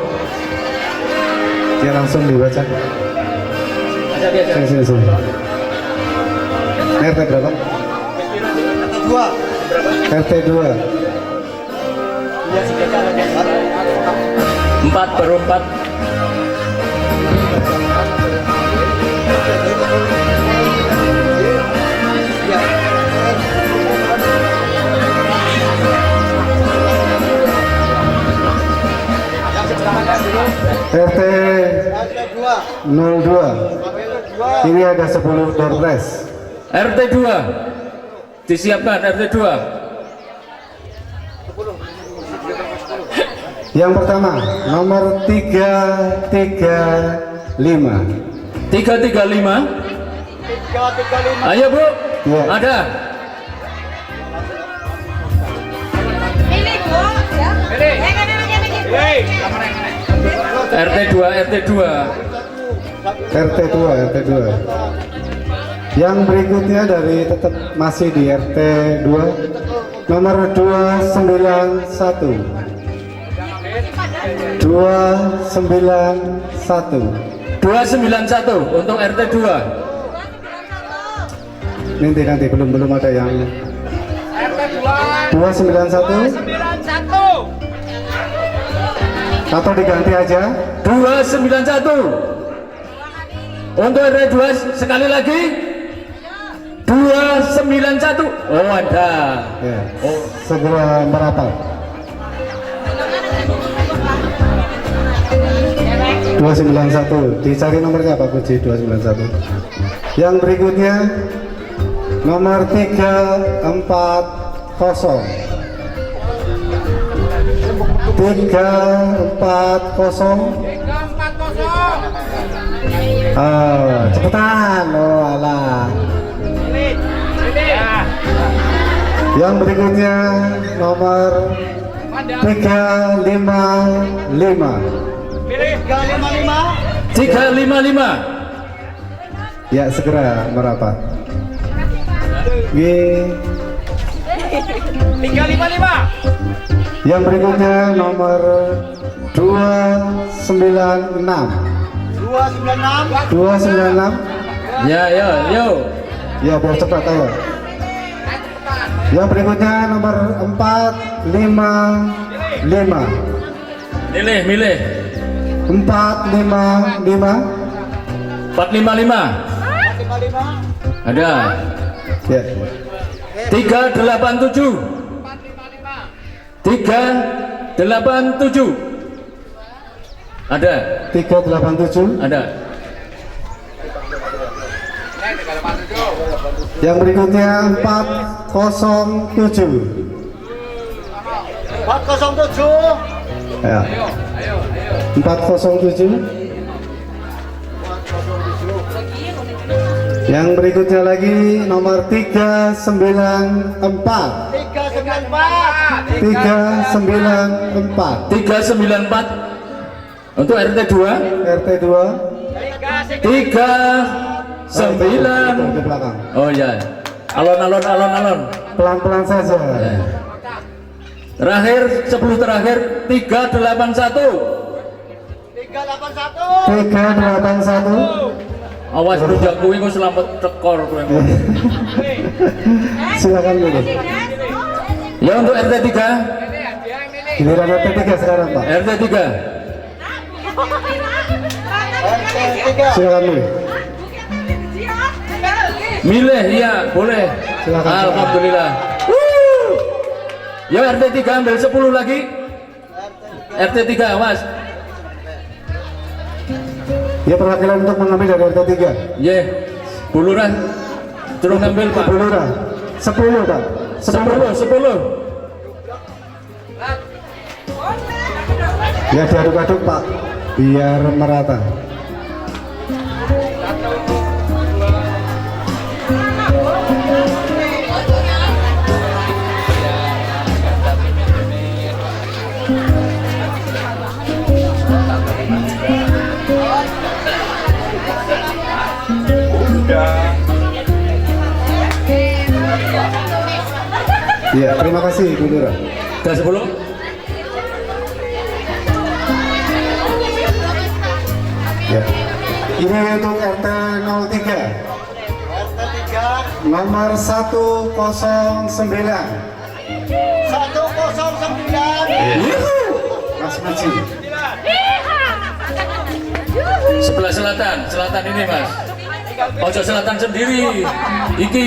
Ya langsung dibaca. Sini. RT berapa? RT 2. 4 baru 4. RT 02. Ini ada 10 door prize. RT 2 disiapkan. RT 2 Yang pertama nomor 335. 335. Ayo Bu, Ya. ada. RT 2. RT 2. Yang berikutnya dari tetap masih di RT 2 nomor 291. 291 untuk RT 2. Nanti belum ada yang RT 291 atau diganti aja. 291 untuk RT 2 sekali lagi. 291. Oh ada. Ya, segera merapat. 291 dicari nomornya Pak Puji. 291. Yang berikutnya nomor 340. 340. Cepetan. Oh alah. Yang berikutnya nomor 355. 355. Ya segera merapat. G. 355. Yang berikutnya nomor 296. 296. Ya, yo. Ya biar cepat ayo. Yang berikutnya nomor 455. Milih. 455. 455. Ada. Ya. 387. 387. Ada. 387. Ada. Yang berikutnya 407. 407. Ya. 407. Yang berikutnya lagi nomor 394. 394. 394 untuk RT 2. RT 2. 39. Di belakang. Oh ya. Alon. Pelan-pelan saja. Terakhir 10 terakhir 381. 381. Awas rujak kuwi kok selamat tekor kowe. Silakan dulu. Ya untuk RT 3. Giliran RT 3 sekarang Pak. RT 3. Silakan dulu. Milih iya boleh. Silakan. Alhamdulillah. Ya RT 3 ambil 10 lagi. RT 3 awas. Ya perwakilan untuk mengambil dari RT 3. Ye. Bulurah. Turun ngambil Pak. Bulurah. 10 Pak. 10. Ya diaduk-aduk Pak. Biar merata. Ya, terima kasih Bu Lurah. Udah 10. Ya. Ini untuk RT 03. Nomor 109. 109. Mas Maji. Sebelah selatan, selatan ini Mas. Pojok selatan sendiri. Iki.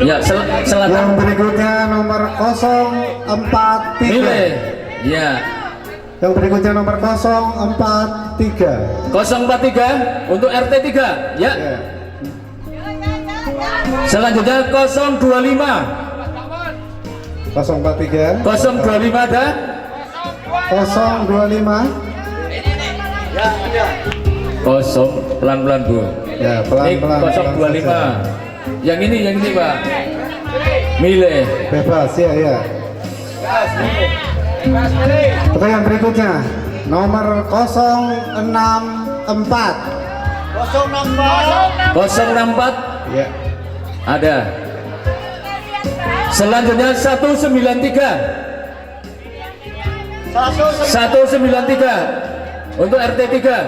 Ya, Yang selatan. berikutnya nomor 043. Milih. Ya. Yang berikutnya nomor 043. 043 untuk RT 3. Ya. Ya. Selanjutnya 025. 043. 025 ada. 025. Kosong pelan-pelan Bu. Ya, Ini pelan-pelan. 025. Yang ini Pak. Milih. Bebas ya, ya. Oke, yang berikutnya nomor 064. 064 Ya. ada. Selanjutnya 193. 193 untuk RT 3.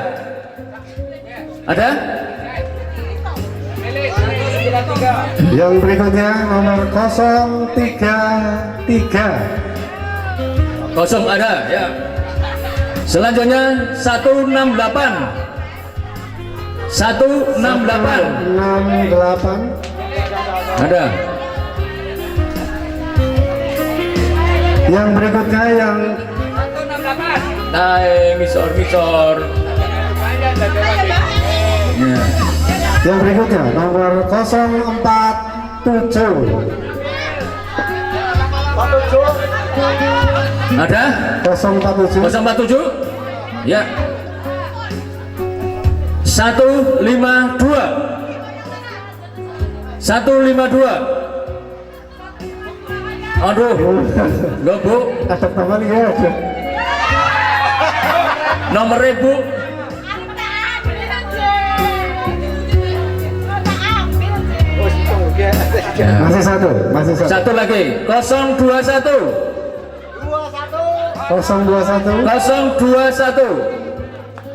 Ada? Yang berikutnya nomor 033. Kosong ada ya. Selanjutnya 168. 168 68. ada. Yang berikutnya yang Misor. Ya. yang berikutnya nomor 047. Ada? 047. 047? Ya. 152. 152. Aduh, enggak Bu. Ada tambah nih ya. Nomor Bu. Masih satu. Satu lagi. 021. 021. 021.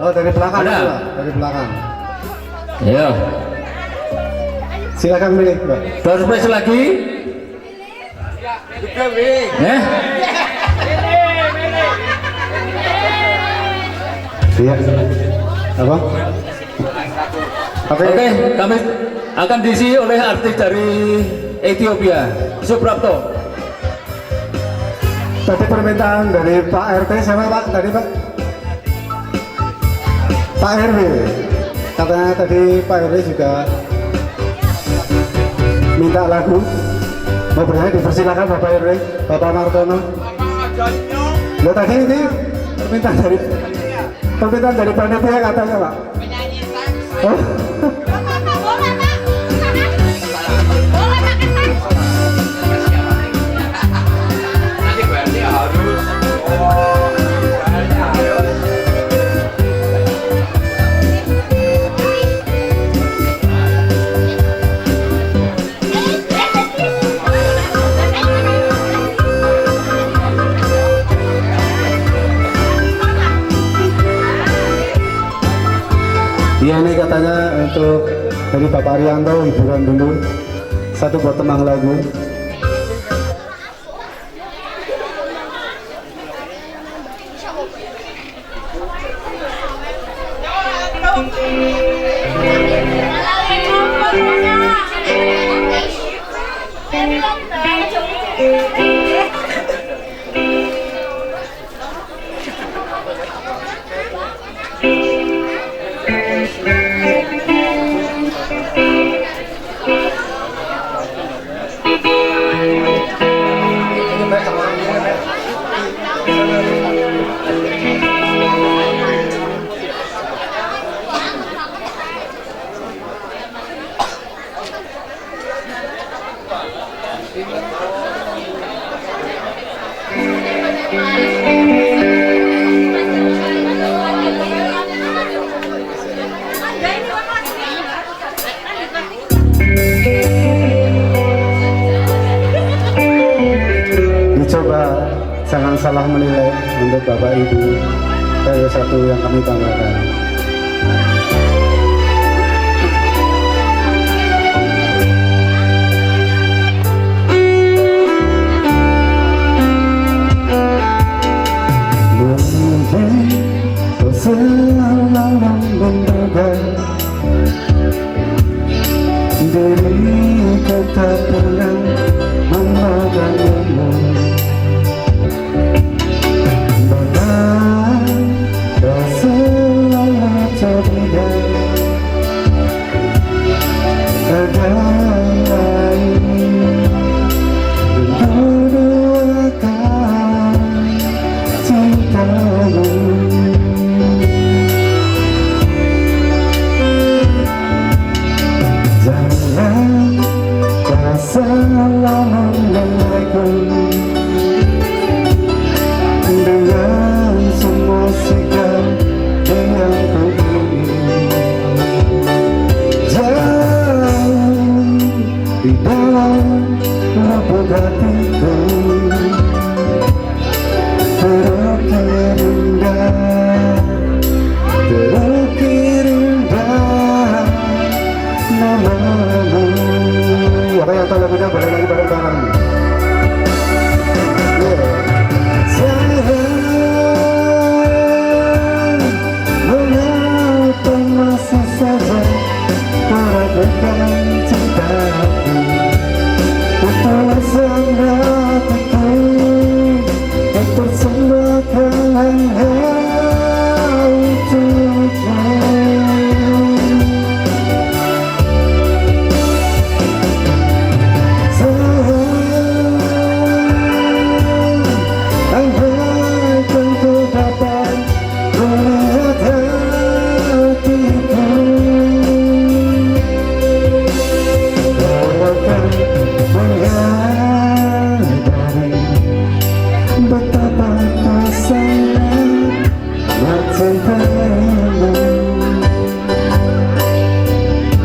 Oh, dari belakang. Ada. Mbak. Dari belakang. Ya. Silakan pilih, Mbak. Door prize lagi. Eh? Iya. Apa? Oke. Oke, kami akan diisi oleh artis dari Ethiopia, Suprapto. Tadi permintaan dari Pak RT siapa Pak? Tadi Pak? Pak RW. Katanya tadi Pak RW juga minta lagu. Mau berani dipersilakan Bapak RW, Bapak Martono. Lo tadi ini permintaan dari panitia katanya Pak. Oh. Iya ini katanya untuk dari Bapak Arianto hiburan dulu, satu buat temang lagu. Dicoba jangan salah menilai untuk Bapak Ibu RW1 yang kami banggakan. Selalu menduga diriku tak pernah memandangmu. Benar kau selalu curiga ada lain menduakan cintamu. Assalamualaikum dengan semua sikap yang ku ingin jauh di dalam lubuk hatiku terukir indah, terukir indah namamu. Apa yang tahu lagunya boleh lagi bareng-bareng. Sayang, mengapa masih saja meragukan cintaku, ketulusan hatiku untuk semua hanya untukmu.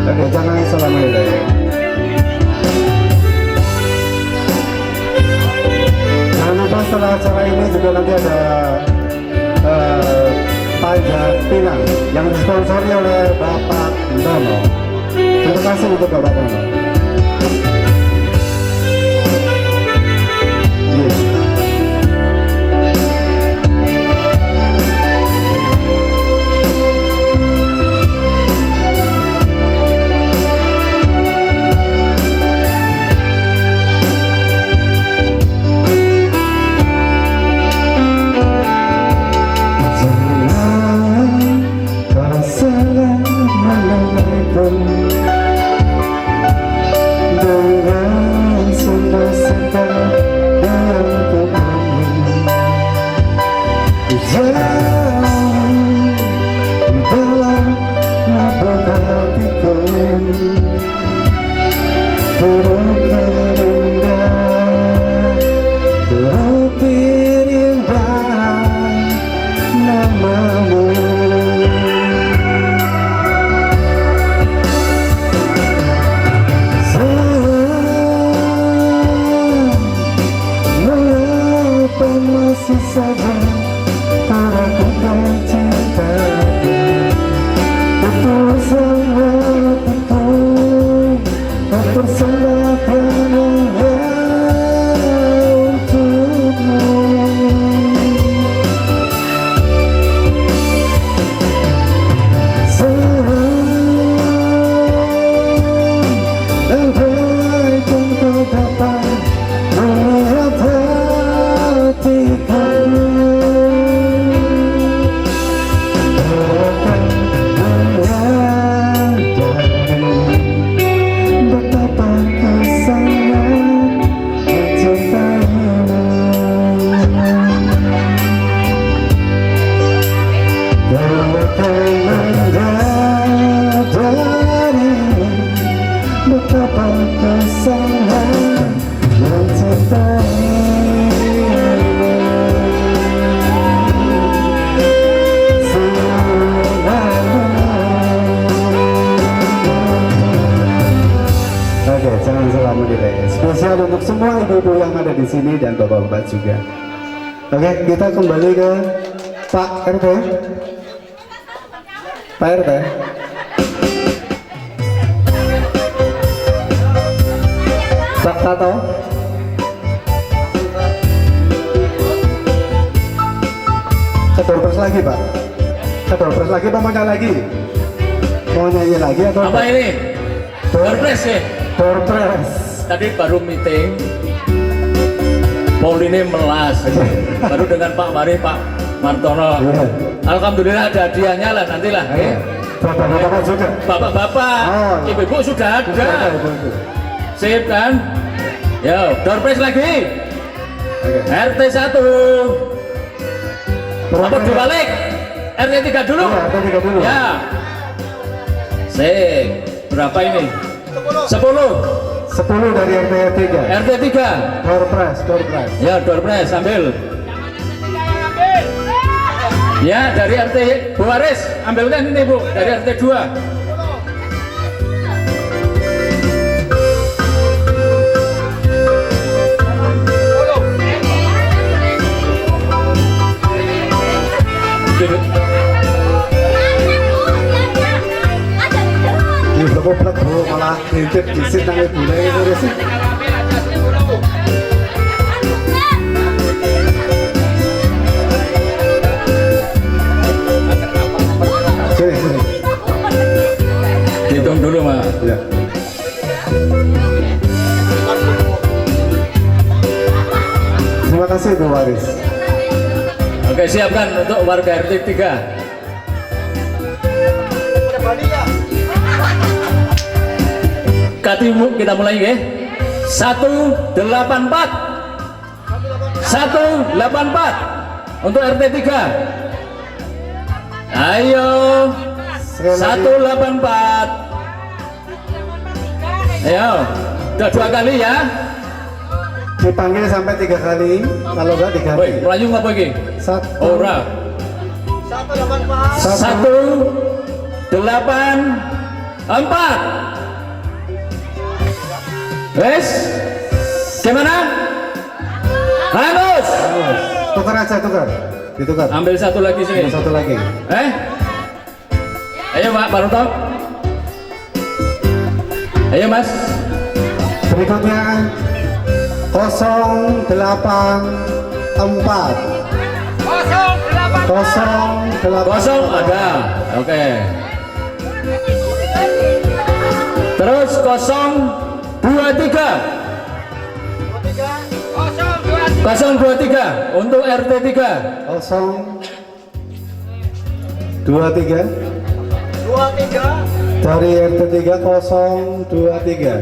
Oke, jangan selama ini. Jangan lupa setelah acara ini juga nanti ada pajak pinang yang disponsori oleh Bapak Dono. Terima kasih untuk Bapak Dono. Dengan semua sikap yang ku ingin jauh di dalam lubuk hatiku terukir indah, terukir indah namamu. Masih saja meragukan cintaku, ketulusan hatiku mempersembahkan untukmu. Sayang, andaikan kau dapat melihat hatiku, betapa kau sangat mencintaimu. Kau akan menyadari betapa kau sangat mencintaimu. Oke, jangan salah menilai. Spesial untuk semua ibu-ibu yang ada di sini dan bapak-bapak juga. Oke, kita kembali ke Pak RT, Pak RT, Pak Tato, Kedorpres lagi Pak, Kedorpres lagi apa mau nyanyi lagi? Mau nyanyi lagi atau Apa ini? Doorpress ya? Dorpres? Tadi baru meeting. Pauline melas. Baru dengan Pak Mari, Pak Martono. Iya. Alhamdulillah ada hadiahnya lah nantilah. Iya. Bapak-bapak juga. Bapak-bapak, Oh. ibu-ibu sudah ada. Itu. Sip kan? Yo, doorpress lagi. Oke. RT 1. Apa dibalik? RT 3 dulu. Iya, RT 3 dulu. Ya. Sip. Berapa ini? 10. 10 dari RT 3. RT 3. Dorpres. Ya, doorpress ambil. Ya, dari RT Bu Waris, ambilkan ini Bu, dari RT 2. Ini blok bro malah ngintip di sini nang ibu ini sih. Sini. Hitung dulu, Mas. Ya. Terima kasih Bu Waris. Oke, siapkan untuk warga RT 3. Kita mulai ya. 184. 184 untuk RT 3. Ayo. 184. Ayo. Udah 2 kali ya. Dipanggil sampai 3 kali, kalau enggak Woi, diganti. Melayu apa lagi? Ora. 184. Wes, gimana? Hangus. Tukar aja, ditukar. Ambil satu lagi sini. Ada satu lagi. Ayo Pak Baruto. Ayo Mas. Berikutnya 084. 084. Kosong ada. Oke. Terus 023. 023 untuk RT 3. 023. Dari RT 3 023.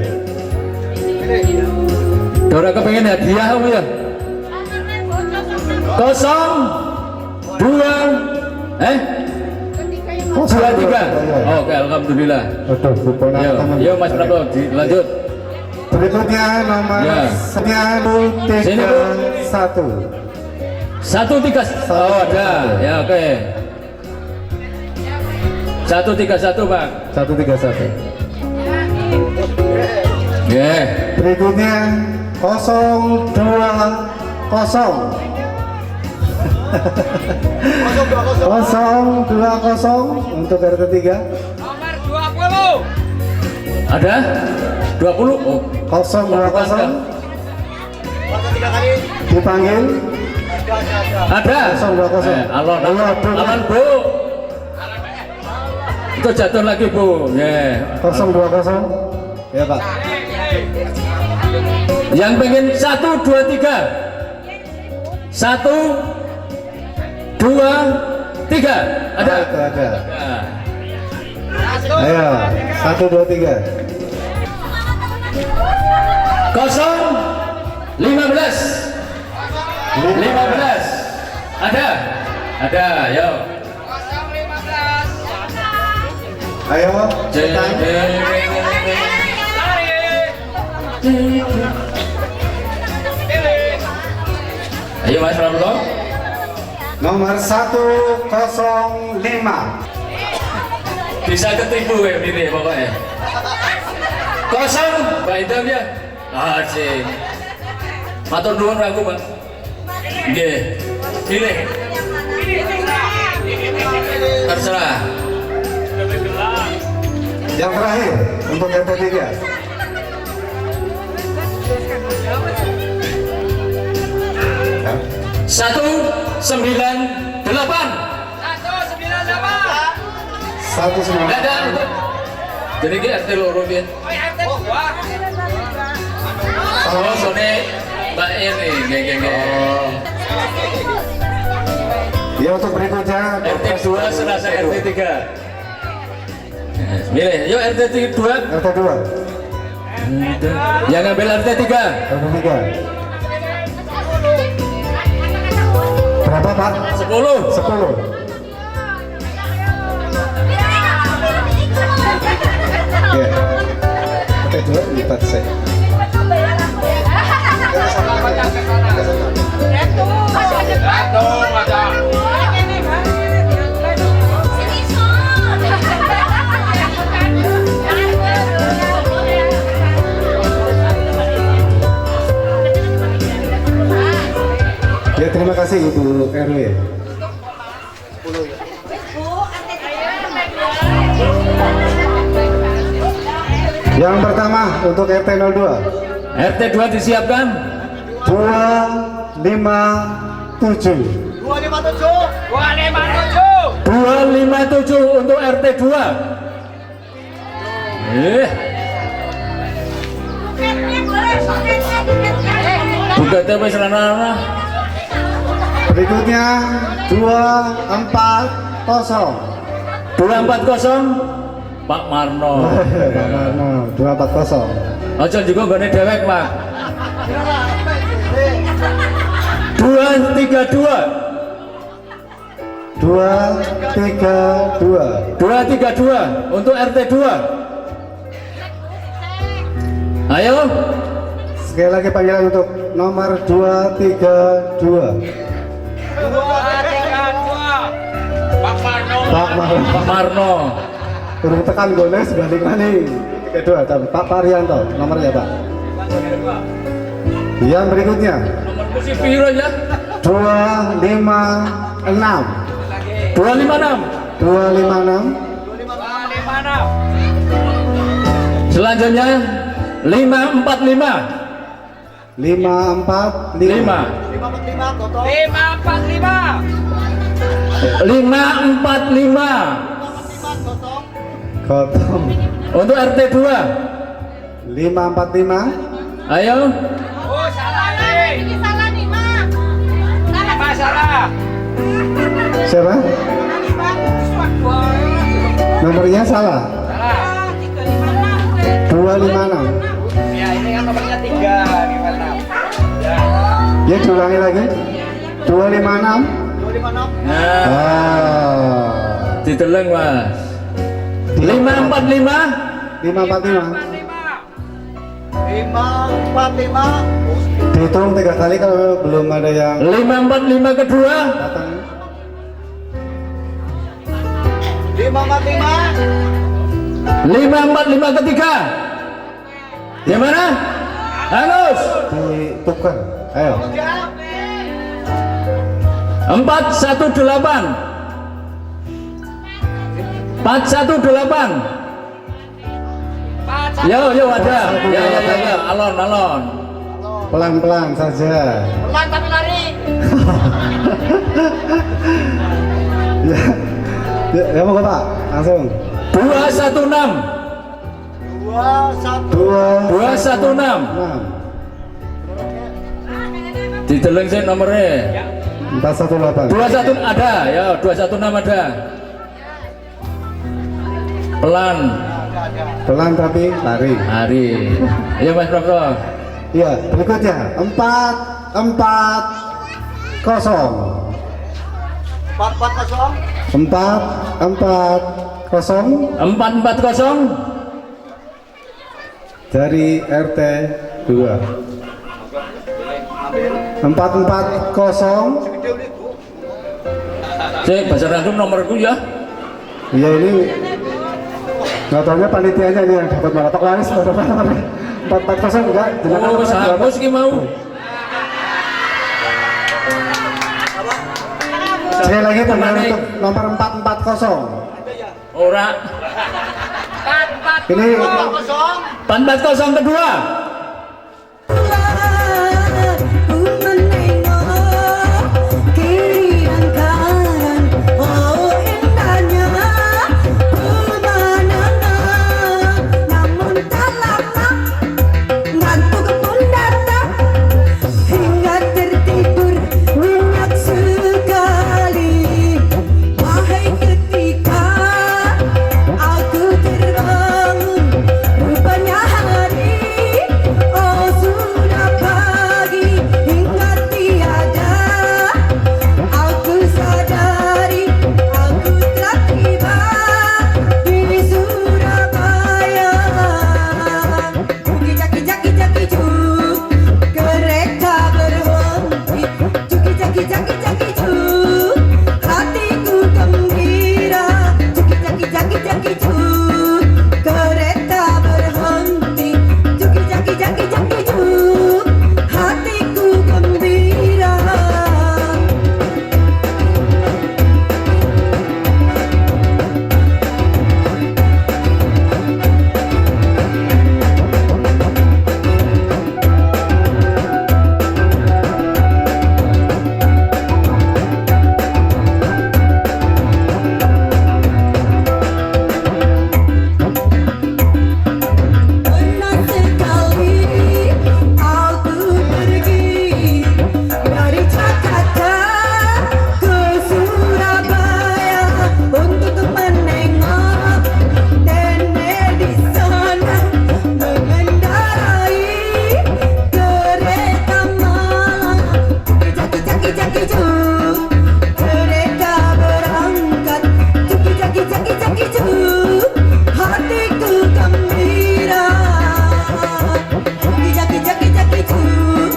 Dora kepengen hadiah kamu ya? 23. Oke, alhamdulillah. Aduh, lupa nama Yo, teman. yo Mas Prabowo, dilanjut. Berikutnya nomor Ya. 131. 131. Oh, ada. Ya, oke. 131, Pak. 131. Ya. Berikutnya 020. 020 untuk RT 3. Nomor 20. Ada? 20. Oh. 020 dipanggil. Ada. 020. Alon, Bu. Itu jatuh lagi, Bu. Ya. 020. Ya Pak. Yang pengen 1, 2, 3. 1, 2, 3. Ada? Itu ada. Nah. Ayo, 1, 2, 3. 015. 15. Ada? Ada, yo. Ayo, cetak. Ayo Mas Ramlo. Nomor 105. Bisa ketipu ya ini pokoknya. 0, Mbak Idam ya. Asik. Matur nuwun aku, Pak. Nggih. Pilih. Terserah. Yang terakhir untuk RT 3. Satu sembilan delapan. 198. Nggak ada untuk. Jadi ini RT loro dia. Oh, sone Mbak ini, geng. Ya, untuk berikutnya RT 2 serasa RT 3. Milih, yuk RT 2. RT 2. Yang ambil RT 3. RT 3. Berapa Pak? 10. 10. Ya. RT 2 lipat saya. Ya, terima kasih Ibu RW. Yang pertama untuk RT 02. RT 2 disiapkan. 257. 257 untuk RT 2. Buka TV serana. Berikutnya 240. 240 Pak Marno. Pak Marno 240. Ojo juga gone dewek, Pak. 232. 232 untuk RT 2. Ayo. Sekali lagi panggilan untuk nomor 232. Pak Marno. Pak Marno. Turun tekan goles balik nih. 32 dan Pak Parianto nomornya Pak. Yang berikutnya Nomor kursi piro ya? 256. 256. 256. Selanjutnya 545. 545. 545 Gotong. untuk RT 2. 545. Ayo. Oh, salah nih. Ini salah nih, Mak. Salah. Siapa? Nomornya salah. 256. Ya, ini kan nomornya 3, gimana? Ya. Ya, diulangi lagi. 256. 256. Nah, diteleng, Mas. 545. 545. 545. Dihitung 3 kali kalau belum ada yang 545 kedua. datang. 545. 545 ketiga. Gimana? Halus. Ditukar. Ayo. 418. 418. Yo ada. Ya, alon. Pelan-pelan saja. Pelan tapi lari. Ya mau Pak, langsung. 216. 216. 216. Diteleng sih nomornya. 418. 21 ada, ya 216 ada. Pelan. Pelan tapi lari. Hari. Ya Mas Prof. Iya, berikutnya 440. 440 440 dari RT 2. 440. Cek bahasa random nomorku ya. Iya, ini nggak tahunya panitianya ini yang dapat malah Pak Laris berapa nomornya? 440 enggak? Oh, hapus ki mau. Sekali lagi teman untuk nomor 440. Ora. Ini 440 kedua. Ku menengok kiri dan kanan, oh indahnya pemandangan. Namun tak lama ngantuk pun datang, hingga tertidur nyenyak sekali. Wahai ketika aku terbangun, rupanya hari, oh sudah pagi, hingga tiada aku sadari aku telah tiba di Surabaya. Juki jaki jaki jaki juk, kereta berhenti. Juki jaki jaki jaki juk, hatiku gembira. Juki jaki jaki jaki juk, kereta berhenti. Juki jaki jaki jaki juk, hatiku gembira. Pernah sekali aku pergi dari Jakarta ke Surabaya untuk menengok nenek di sana mengendarai kereta malam. Juki jaki jaki juk, kereta berangkat. Juki jaki jaki jaki juk, hatiku gembira. Juki jaki jaki jaki juk,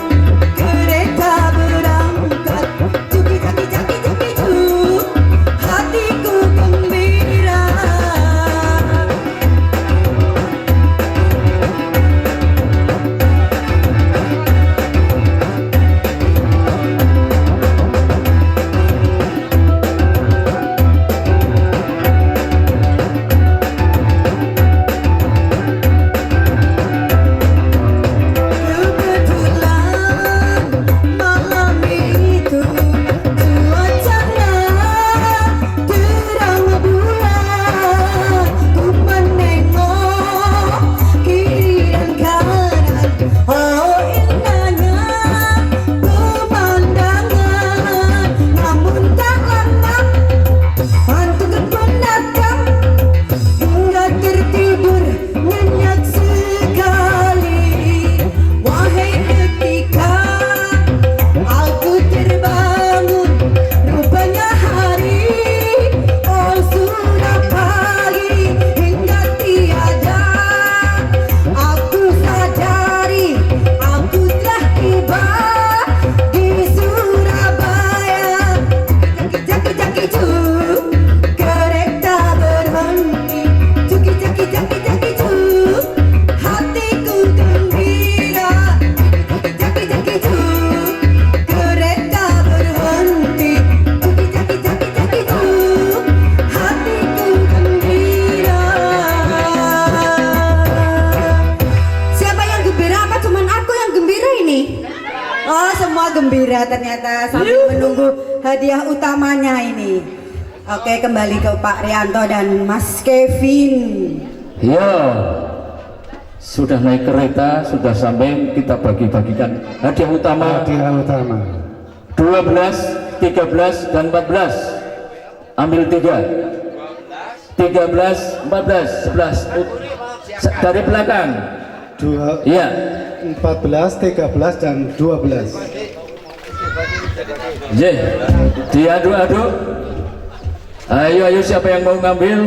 kereta berangkat. Juki jaki jaki jaki juk, hatiku gembira. Kebetulan malam itu cuacanya terang bulan. Ku menengok kiri dan kanan, oh indahnya pemandangan. Namun tak lama hantu pun datang, hingga tertidur nyenyak sekali. Wahai ketika aku terbangun, rupanya hari, oh sudah pagi, hingga tiada aku sadari aku telah tiba di Surabaya. Juki jaki jaki juk, kereta berhenti. Juki jaki jaki jaki juk, hatiku gembira. Juki jaki jaki juk, kereta berhenti. Juki jaki jaki jaki juk, hatiku gembira. Siapa yang gembira? Apa cuman aku yang gembira ini? Oh, semua gembira ternyata sambil menunggu hadiah utamanya ini. Oke, kembali ke Pak Rianto dan Mas Kevin. Ya, sudah naik kereta, sudah sampai, kita bagi-bagikan hadiah utama hadiah utama. 12, 13, dan 14. Ambil 3, 13, 14, 11. Dari belakang. Iya. 14, 13, dan 12. Ye, diaduk-aduk. Ayo siapa yang mau ngambil?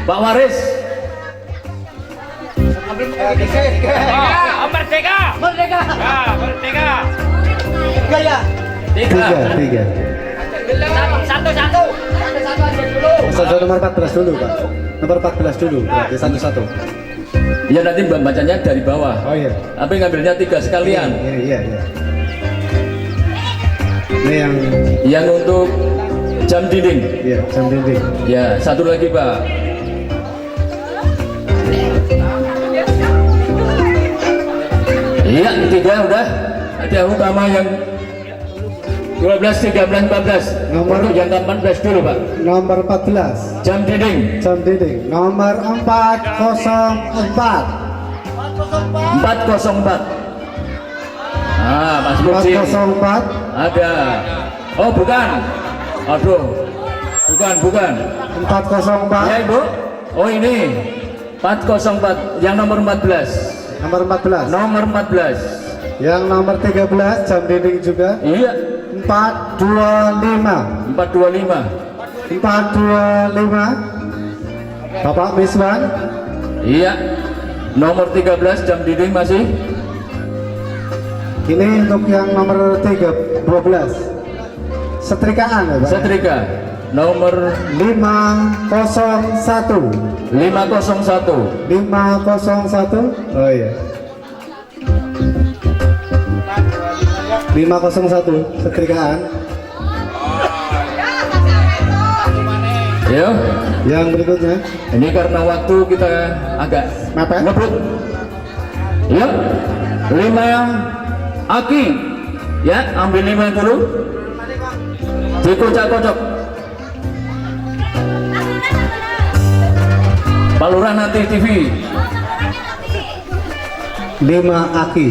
Pak Waris. Merdeka! Merdeka! Merdeka! Tiga. 3. Satu-satu! Satu nomor 14 dulu, Pak. Nomor 14 dulu, berarti satu-satu. Ya nanti bacanya dari bawah. Oh iya. Tapi ngambilnya 3 sekalian. Iya. Ini yang Yang untuk Jam dinding. Iya, jam dinding. Ya, satu lagi Pak. Iya, 3 udah. Ada utama yang 12, 13, 14. Nomor Untuk yang 14 dulu Pak. Nomor 14. Jam dinding. Jam dinding. Nomor 404. 404. Ah, Mas Budi. 404. Ada. Oh, bukan. Aduh. Bukan. 404. Ya, Ibu. Oh, ini. 404 yang nomor 14. Nomor 14. Nomor 14. Yang nomor 13 jam dinding juga. Iya, 425. 425. 425. Bapak Miswan. Iya. Nomor 13 jam dinding masih. Ini untuk yang nomor 12. Setrikaan ya, Pak? Setrika. Nomor 501. 501. 501. Oh iya. 501 setrikaan. Ya. Yang berikutnya Ini karena waktu kita agak mepet. ngebrut. Ya. 5 Aki. Ya, ambil 5 dulu. Dikocok-kocok. Paluran Nanti TV. 5 Aki.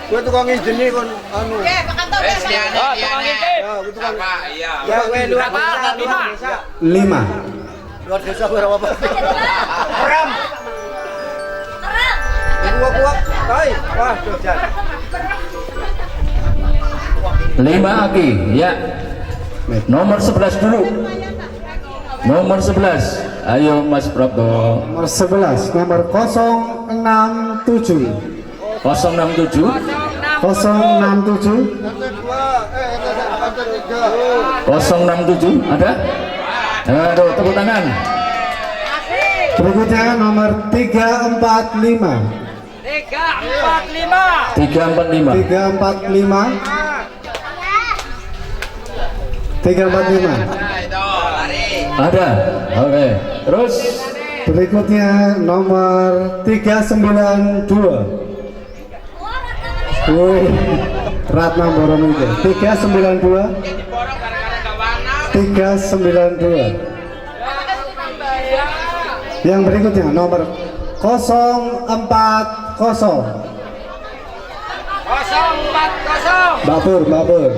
Gue tukang izin nih kon anu. Tukang izin. Iya. Ya gue luar desa. 5. Luar desa berapa Pak? Ram. Kuak. Hai. Wah, Jogja. 5 Aki. Ya. Nomor 11 dulu. Nomor 11. Ayo Mas Prapto. Nomor 11. Nomor 067. 067. 067. 067 ada? Aduh, tepuk tangan. Berikutnya nomor 345. 345. 345. 345. Ada. Oke. Terus Berikutnya nomor 392. Wih, Ratna Boromide. 392. 392. Yang berikutnya nomor 040. 040. Mbak Pur.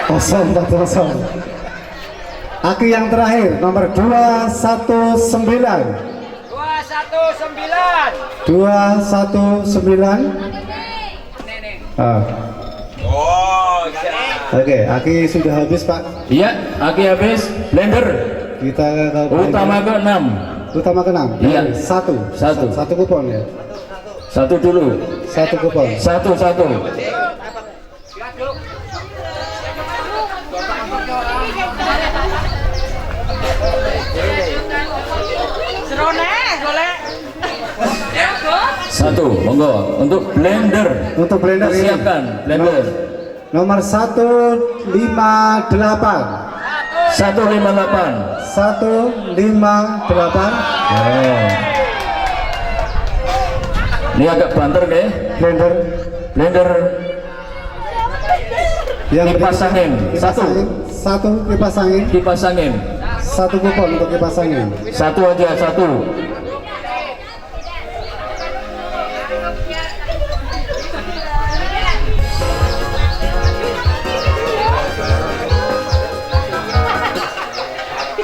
040. Aki yang terakhir nomor 219. 219. Ah. Oh, Oke, Aki sudah habis Pak. iya, Aki habis. Blender. Kita ke Utama ke 6. utama ke-6. Iya. Satu kupon ya. Satu dulu. Satu kupon. Satu. Satu, monggo. Untuk blender. Untuk blender ini. Siapkan blender. Nomor 158. 158. 158. Oh. Ini agak banter deh. Blender. Yang Kipas berikutnya, angin. kipas Satu. angin. Satu kipas angin. Kipas angin. Satu kupon untuk kipas angin. Satu aja, satu.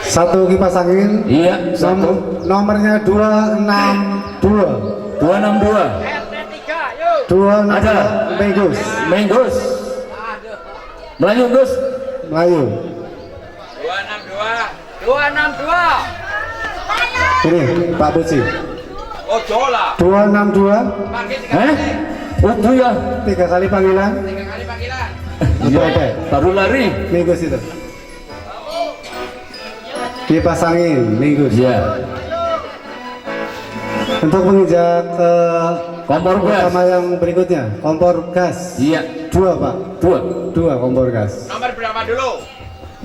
Satu kipas angin. Iya, satu. Nomornya 262. 262. 262. Ada. Menggus. Melayu Gus. Melayu. 262. Ini Pak Buci. Oh, jola. 262. Udu ya. 3 kali panggilan. Iya. Baru lari. Minggus itu. Kipas angin, minggus. Iya. Untuk menginjak ke Kompor gas. utama yang berikutnya, kompor gas. Iya, 2 Pak. 2 kompor gas. Nomor berapa dulu?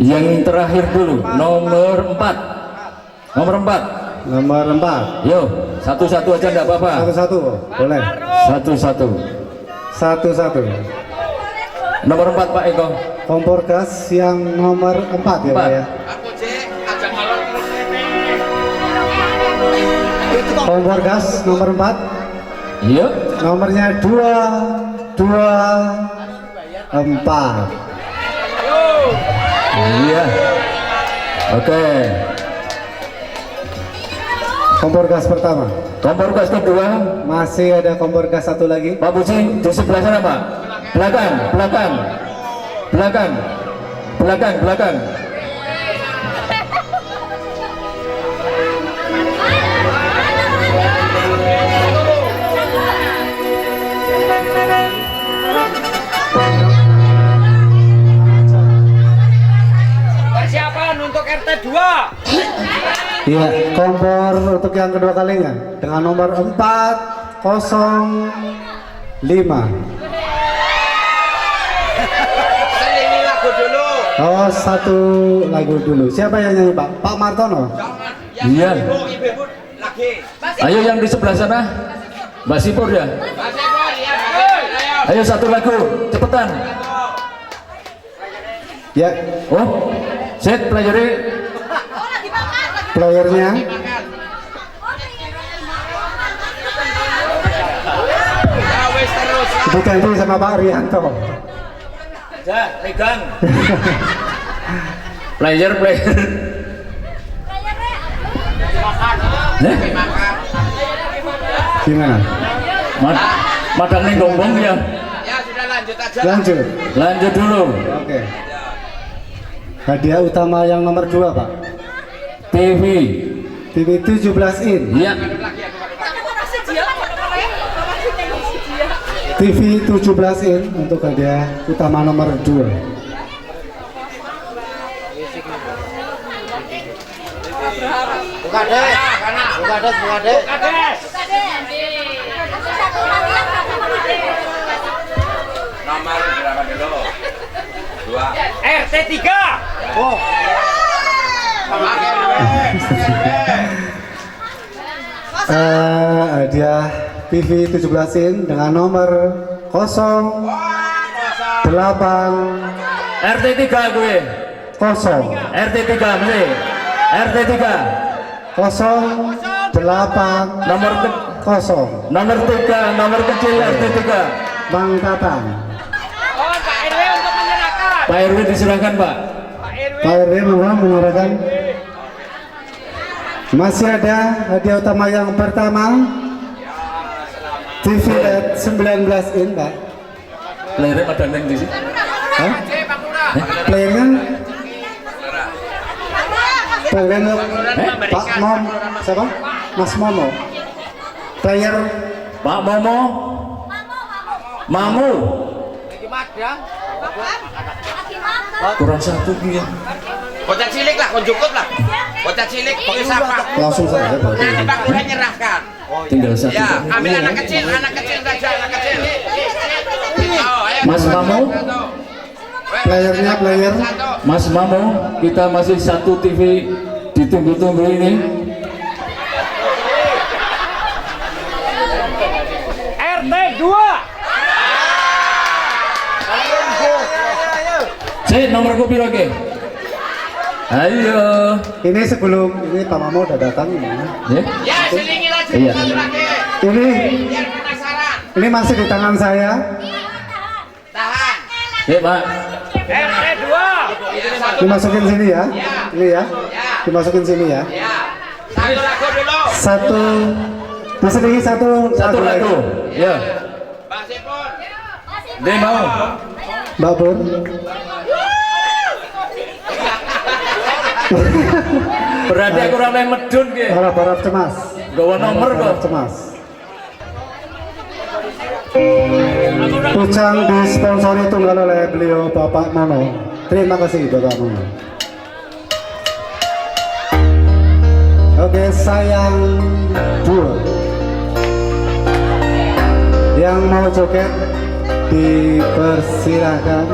yang terakhir dulu, nomor 4. Nomor 4. Nomor 4. Yo, satu-satu aja enggak apa-apa. Satu-satu, boleh. Satu-satu. Satu-satu. Nomor 4 Pak Eko. Kompor gas yang nomor 4 ya Pak ya. Aku cek, ajak ngalor terus ini. Kompor gas nomor 4. Iya. Nomornya 2, 4. Iya. Oke. Kompor gas pertama. Kompor gas kedua. Masih ada kompor gas satu lagi. Pak Puji di sebelah sana Pak. Belakang, belakang. Belakang. Belakang, belakang. Persiapan untuk RT 2. Iya, kompor untuk yang kedua kalinya dengan nomor 405. Selingi lagu dulu. Oh, satu lagu dulu. Siapa yang nyanyi Pak? Pak Martono. Iya. Ibu lagi. Ayo yang di sebelah sana. Mbak Sipur ya. Mas Eko, ya, ayo. Ayo satu lagu, cepetan. Ya, Oh, set pelajari. playernya. Ya wes terus. Diganti sama Pak Rianto. Ya, pegang. Player, player. Nih, Gimana? madang nih gombong ya. Ya sudah lanjut aja. Lanjut. Lanjut dulu. Oke. Hadiah utama yang nomor 2 Pak. TV. TV 17 in. Iya. TV 17 in untuk hadiah utama nomor 2. Nomor berapa dulu? 2. RT 3. Oh. Hadiah TV 17 in dengan nomor 08 RT 3 gue. 0 RT 3 mesti. RT 3. 08 Nomor 0 nomor 3, nomor kecil RT 3. Bang Tatang. Oh, Pak RW untuk menyerahkan. Pak RW diserahkan Pak. Pak RW mohon mengurangkan. Masih ada hadiah utama yang pertama TV LED 19 in Pak. Playernya ada neng di sini. Hah? Playernya Playernya Pak Mom siapa? Mas Momo. Player Pak Momo. Mamu. Kurang satu dia. Bocah cilik lah, konjukut lah. Bocah cilik, pakai siapa? langsung saja Pak. Nanti Pak Lurah nyerahkan. Tinggal satu. Ya, ambil anak kecil saja, anak kecil. Oh, ayo. Mas Mamu. Playernya player Mas Mamu, kita masih satu TV ditunggu-tunggu ini. RT 2. Saya nomor kopi lagi. Ayo. ini sebelum ini Pak Mamo udah datang ya. Ya. Ya, selingi lagi. Iya. Satu lagi. Ini Biar penasaran. ini masih di tangan saya. Tahan. Ya Pak. RT 2. Dimasukin sini ya. Ini ya. Dimasukin sini ya. Ya. Satu lagu dulu. Satu diselingi satu Satu lagi. lagu. Ya. Mbak Sipur. Dia mau. Mbak Pur. Berarti aku ramai medun ke. Harap-harap cemas. Gawa nomor Harap kok. cemas. Pucang disponsori tunggal oleh beliau Bapak Mono. Terima kasih Bapak Mono. Oke, sayang 2. Yang mau joget dipersilahkan.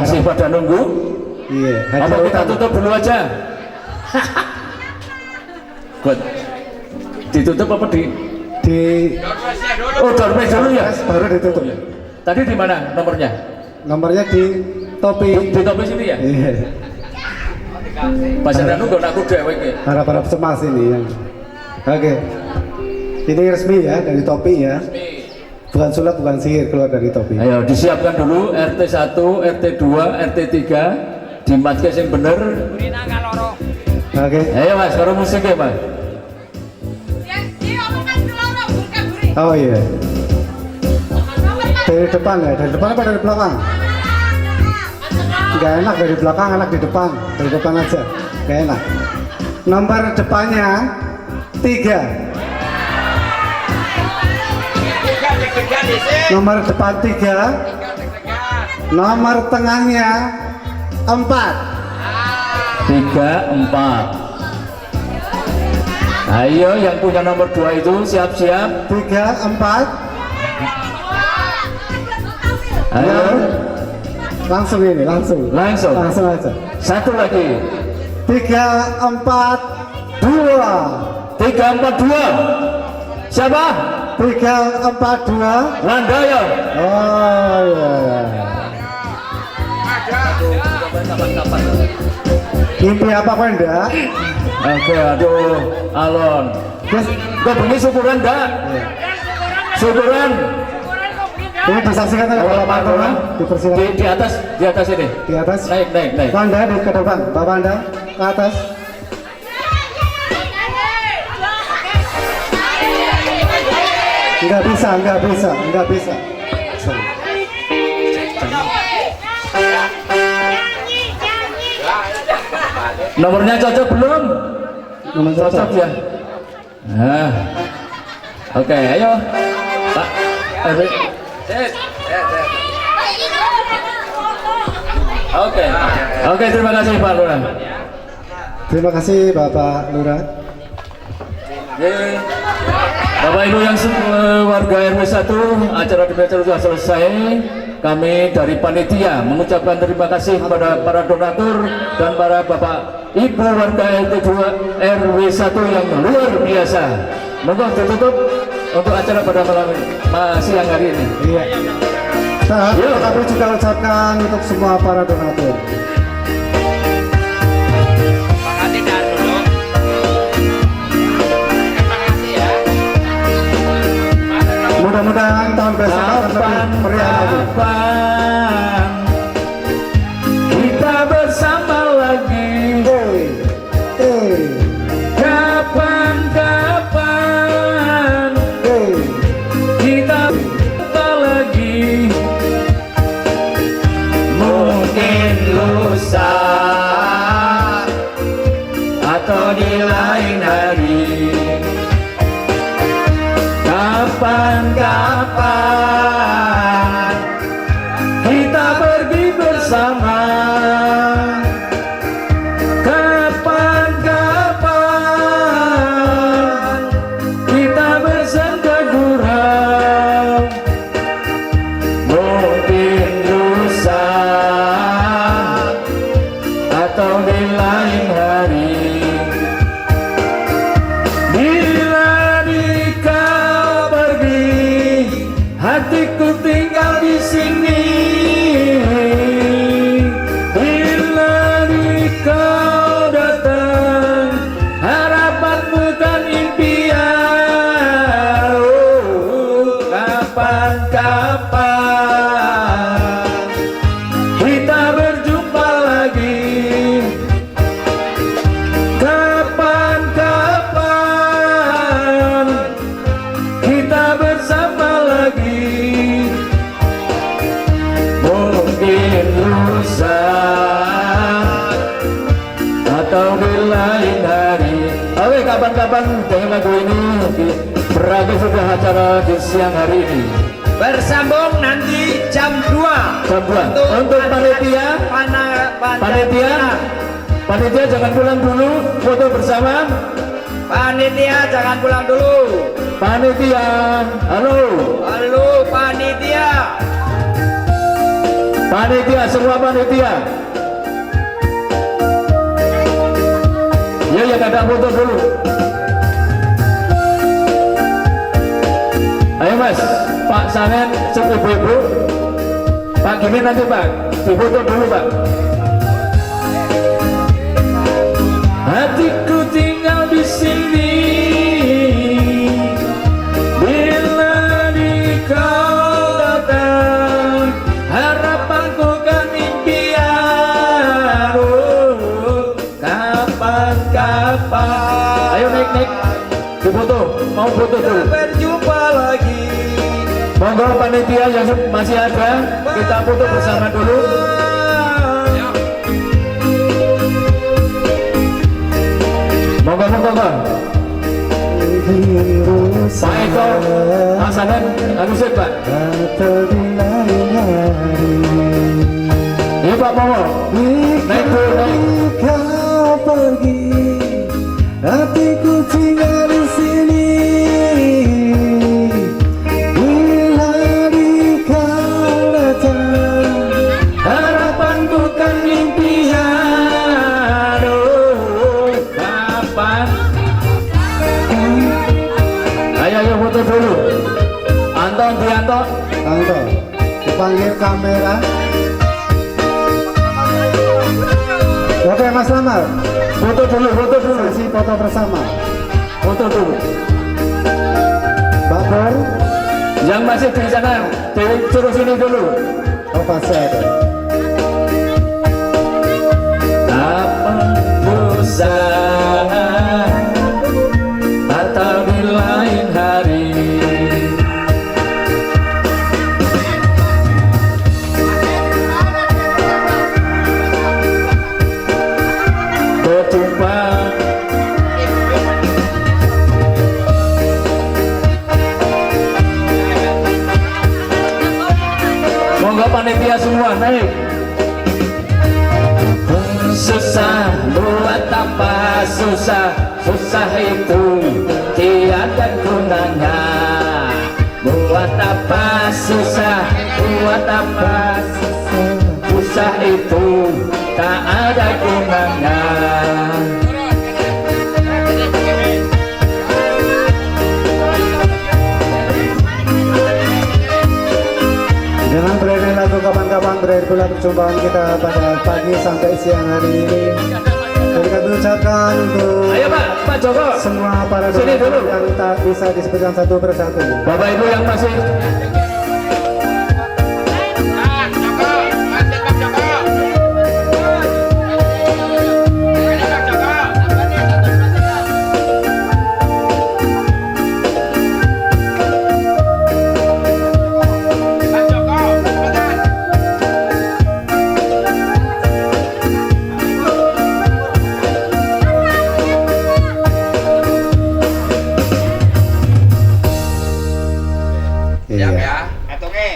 Masih pada nunggu? Iya. Apa kita tutup dulu aja? Buat ditutup apa di? Oh, door prize dulu ya? Baru ditutup. Tadi di mana nomornya? Nomornya di topi. Di topi sini ya? Iya. Pasar Danu gak aku dewek ya? Harap-harap cemas ini ya. Oke. Ini resmi ya dari topi ya. Bukan sulap, bukan sihir keluar dari topi. Ayo disiapkan dulu RT 1, RT 2, RT 3 dimatke yang bener. Oke. Ayo Mas, karo musiknya Mas. Oh iya. Dari depan ya, dari depan apa dari belakang? Gak enak dari belakang, enak di depan. Dari depan aja, gak enak. Nomor depannya 3. Nomor depan 3. Nomor tengahnya 4. 3, 4. Ayo yang punya nomor 2 itu siap-siap. 3, 4. Ayo. Langsung ini, langsung aja. Satu lagi. 3, 4, 2. 3, 4, 2. Siapa? 3, 4, 2. Landayo. Oh iya. Mimpi apa kau enggak? Oke, aduh, Alon. Kau bunyi syukuran enggak? Syukuran. Ini disaksikan oleh Bapak Pantura. Dipersilakan. Di atas ini. Di atas. Naik. Anda di ke depan. Bapak Anda ke atas. Enggak bisa. Nomornya cocok belum? Nomor Cocok ya. Nah. Oke, ayo. Pak. Oke, terima kasih Pak Lurah. Terima kasih Bapak Lurah. Bapak Ibu yang warga RW 1, acara dibaca sudah selesai. Kami dari panitia mengucapkan terima kasih kepada para donatur dan para Bapak Ibu warga RT 2 RW 1 yang luar biasa. Monggo ditutup untuk acara pada siang hari ini. Iya. Kami juga ucapkan untuk semua para donatur. Mudah-mudahan tahun besok akan lebih meriah lagi. Kita bersama lagi. Kapan kita bersama lagi. Mungkin lusa atau di lain hari. Kapan kita pergi bersama. Kapan kita bersama gurau. Mungkin lusa atau di lain hari. Hatiku tinggal di sini. Bila kau datang, harapan bukan impian. Kapan-kapan kita berjumpa lagi. Kapan-kapan kita bersama lagi. Mungkin lusa atau di lain hari. Oke, kapan-kapan dengan lagu ini berakhir sudah acara di siang hari ini. Bersambung nanti jam 2. Jam 2. Untuk panitia jangan pulang dulu, foto bersama. Panitia jangan pulang dulu. Panitia, halo panitia. Panitia, semua panitia. Ya, ada foto dulu. Ayo Mas, Pak Sanen, ibu-ibu. Pak gini nanti Pak, difoto dulu Pak. Hatiku tinggal di sini bila di kau datang, harapanku kan impian. Kapan-kapan. Ayo naik, difoto, mau foto dulu. Berjumpa lagi. Monggo panitia yang masih ada, kita foto bersama dulu. Monggo. Pak Eko, Pak Sanen, harus Pak. Iya Pak, monggo. Naik dulu, naik. Kau pergi, hatiku tinggal di sini. Bila di kau datang, Harapanku kan impian. Kapan? Ayo foto dulu. Anton, Dianto. Tangto, dipanggil kamera. Oke Mas Lamar, Foto dulu. sesi foto bersama. Foto dulu. Mbak Bor, Yang masih di sana, disuruh sini dulu. oh pasti ada. Kapan berusaha atau di lain hari, berjumpa. Monggo panitia semua naik. Susah buat apa susah itu tiada gunanya. Buat apa susah susah itu tak ada gunanya. Dengan berakhir lagu kapan-kapan berakhir pula perjumpaan kita pada pagi sampai siang hari ini. Dan kami ucapkan untuk Ayo Pak Joko, semua para sini donatur dulu. yang tak bisa disebutkan satu persatu. Bapak Ibu yang masih Siap Iya. ya. Hitungnya.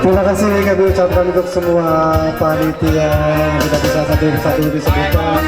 Terima kasih kami ucapkan untuk semua panitia yang tidak bisa satu persatu disebutkan.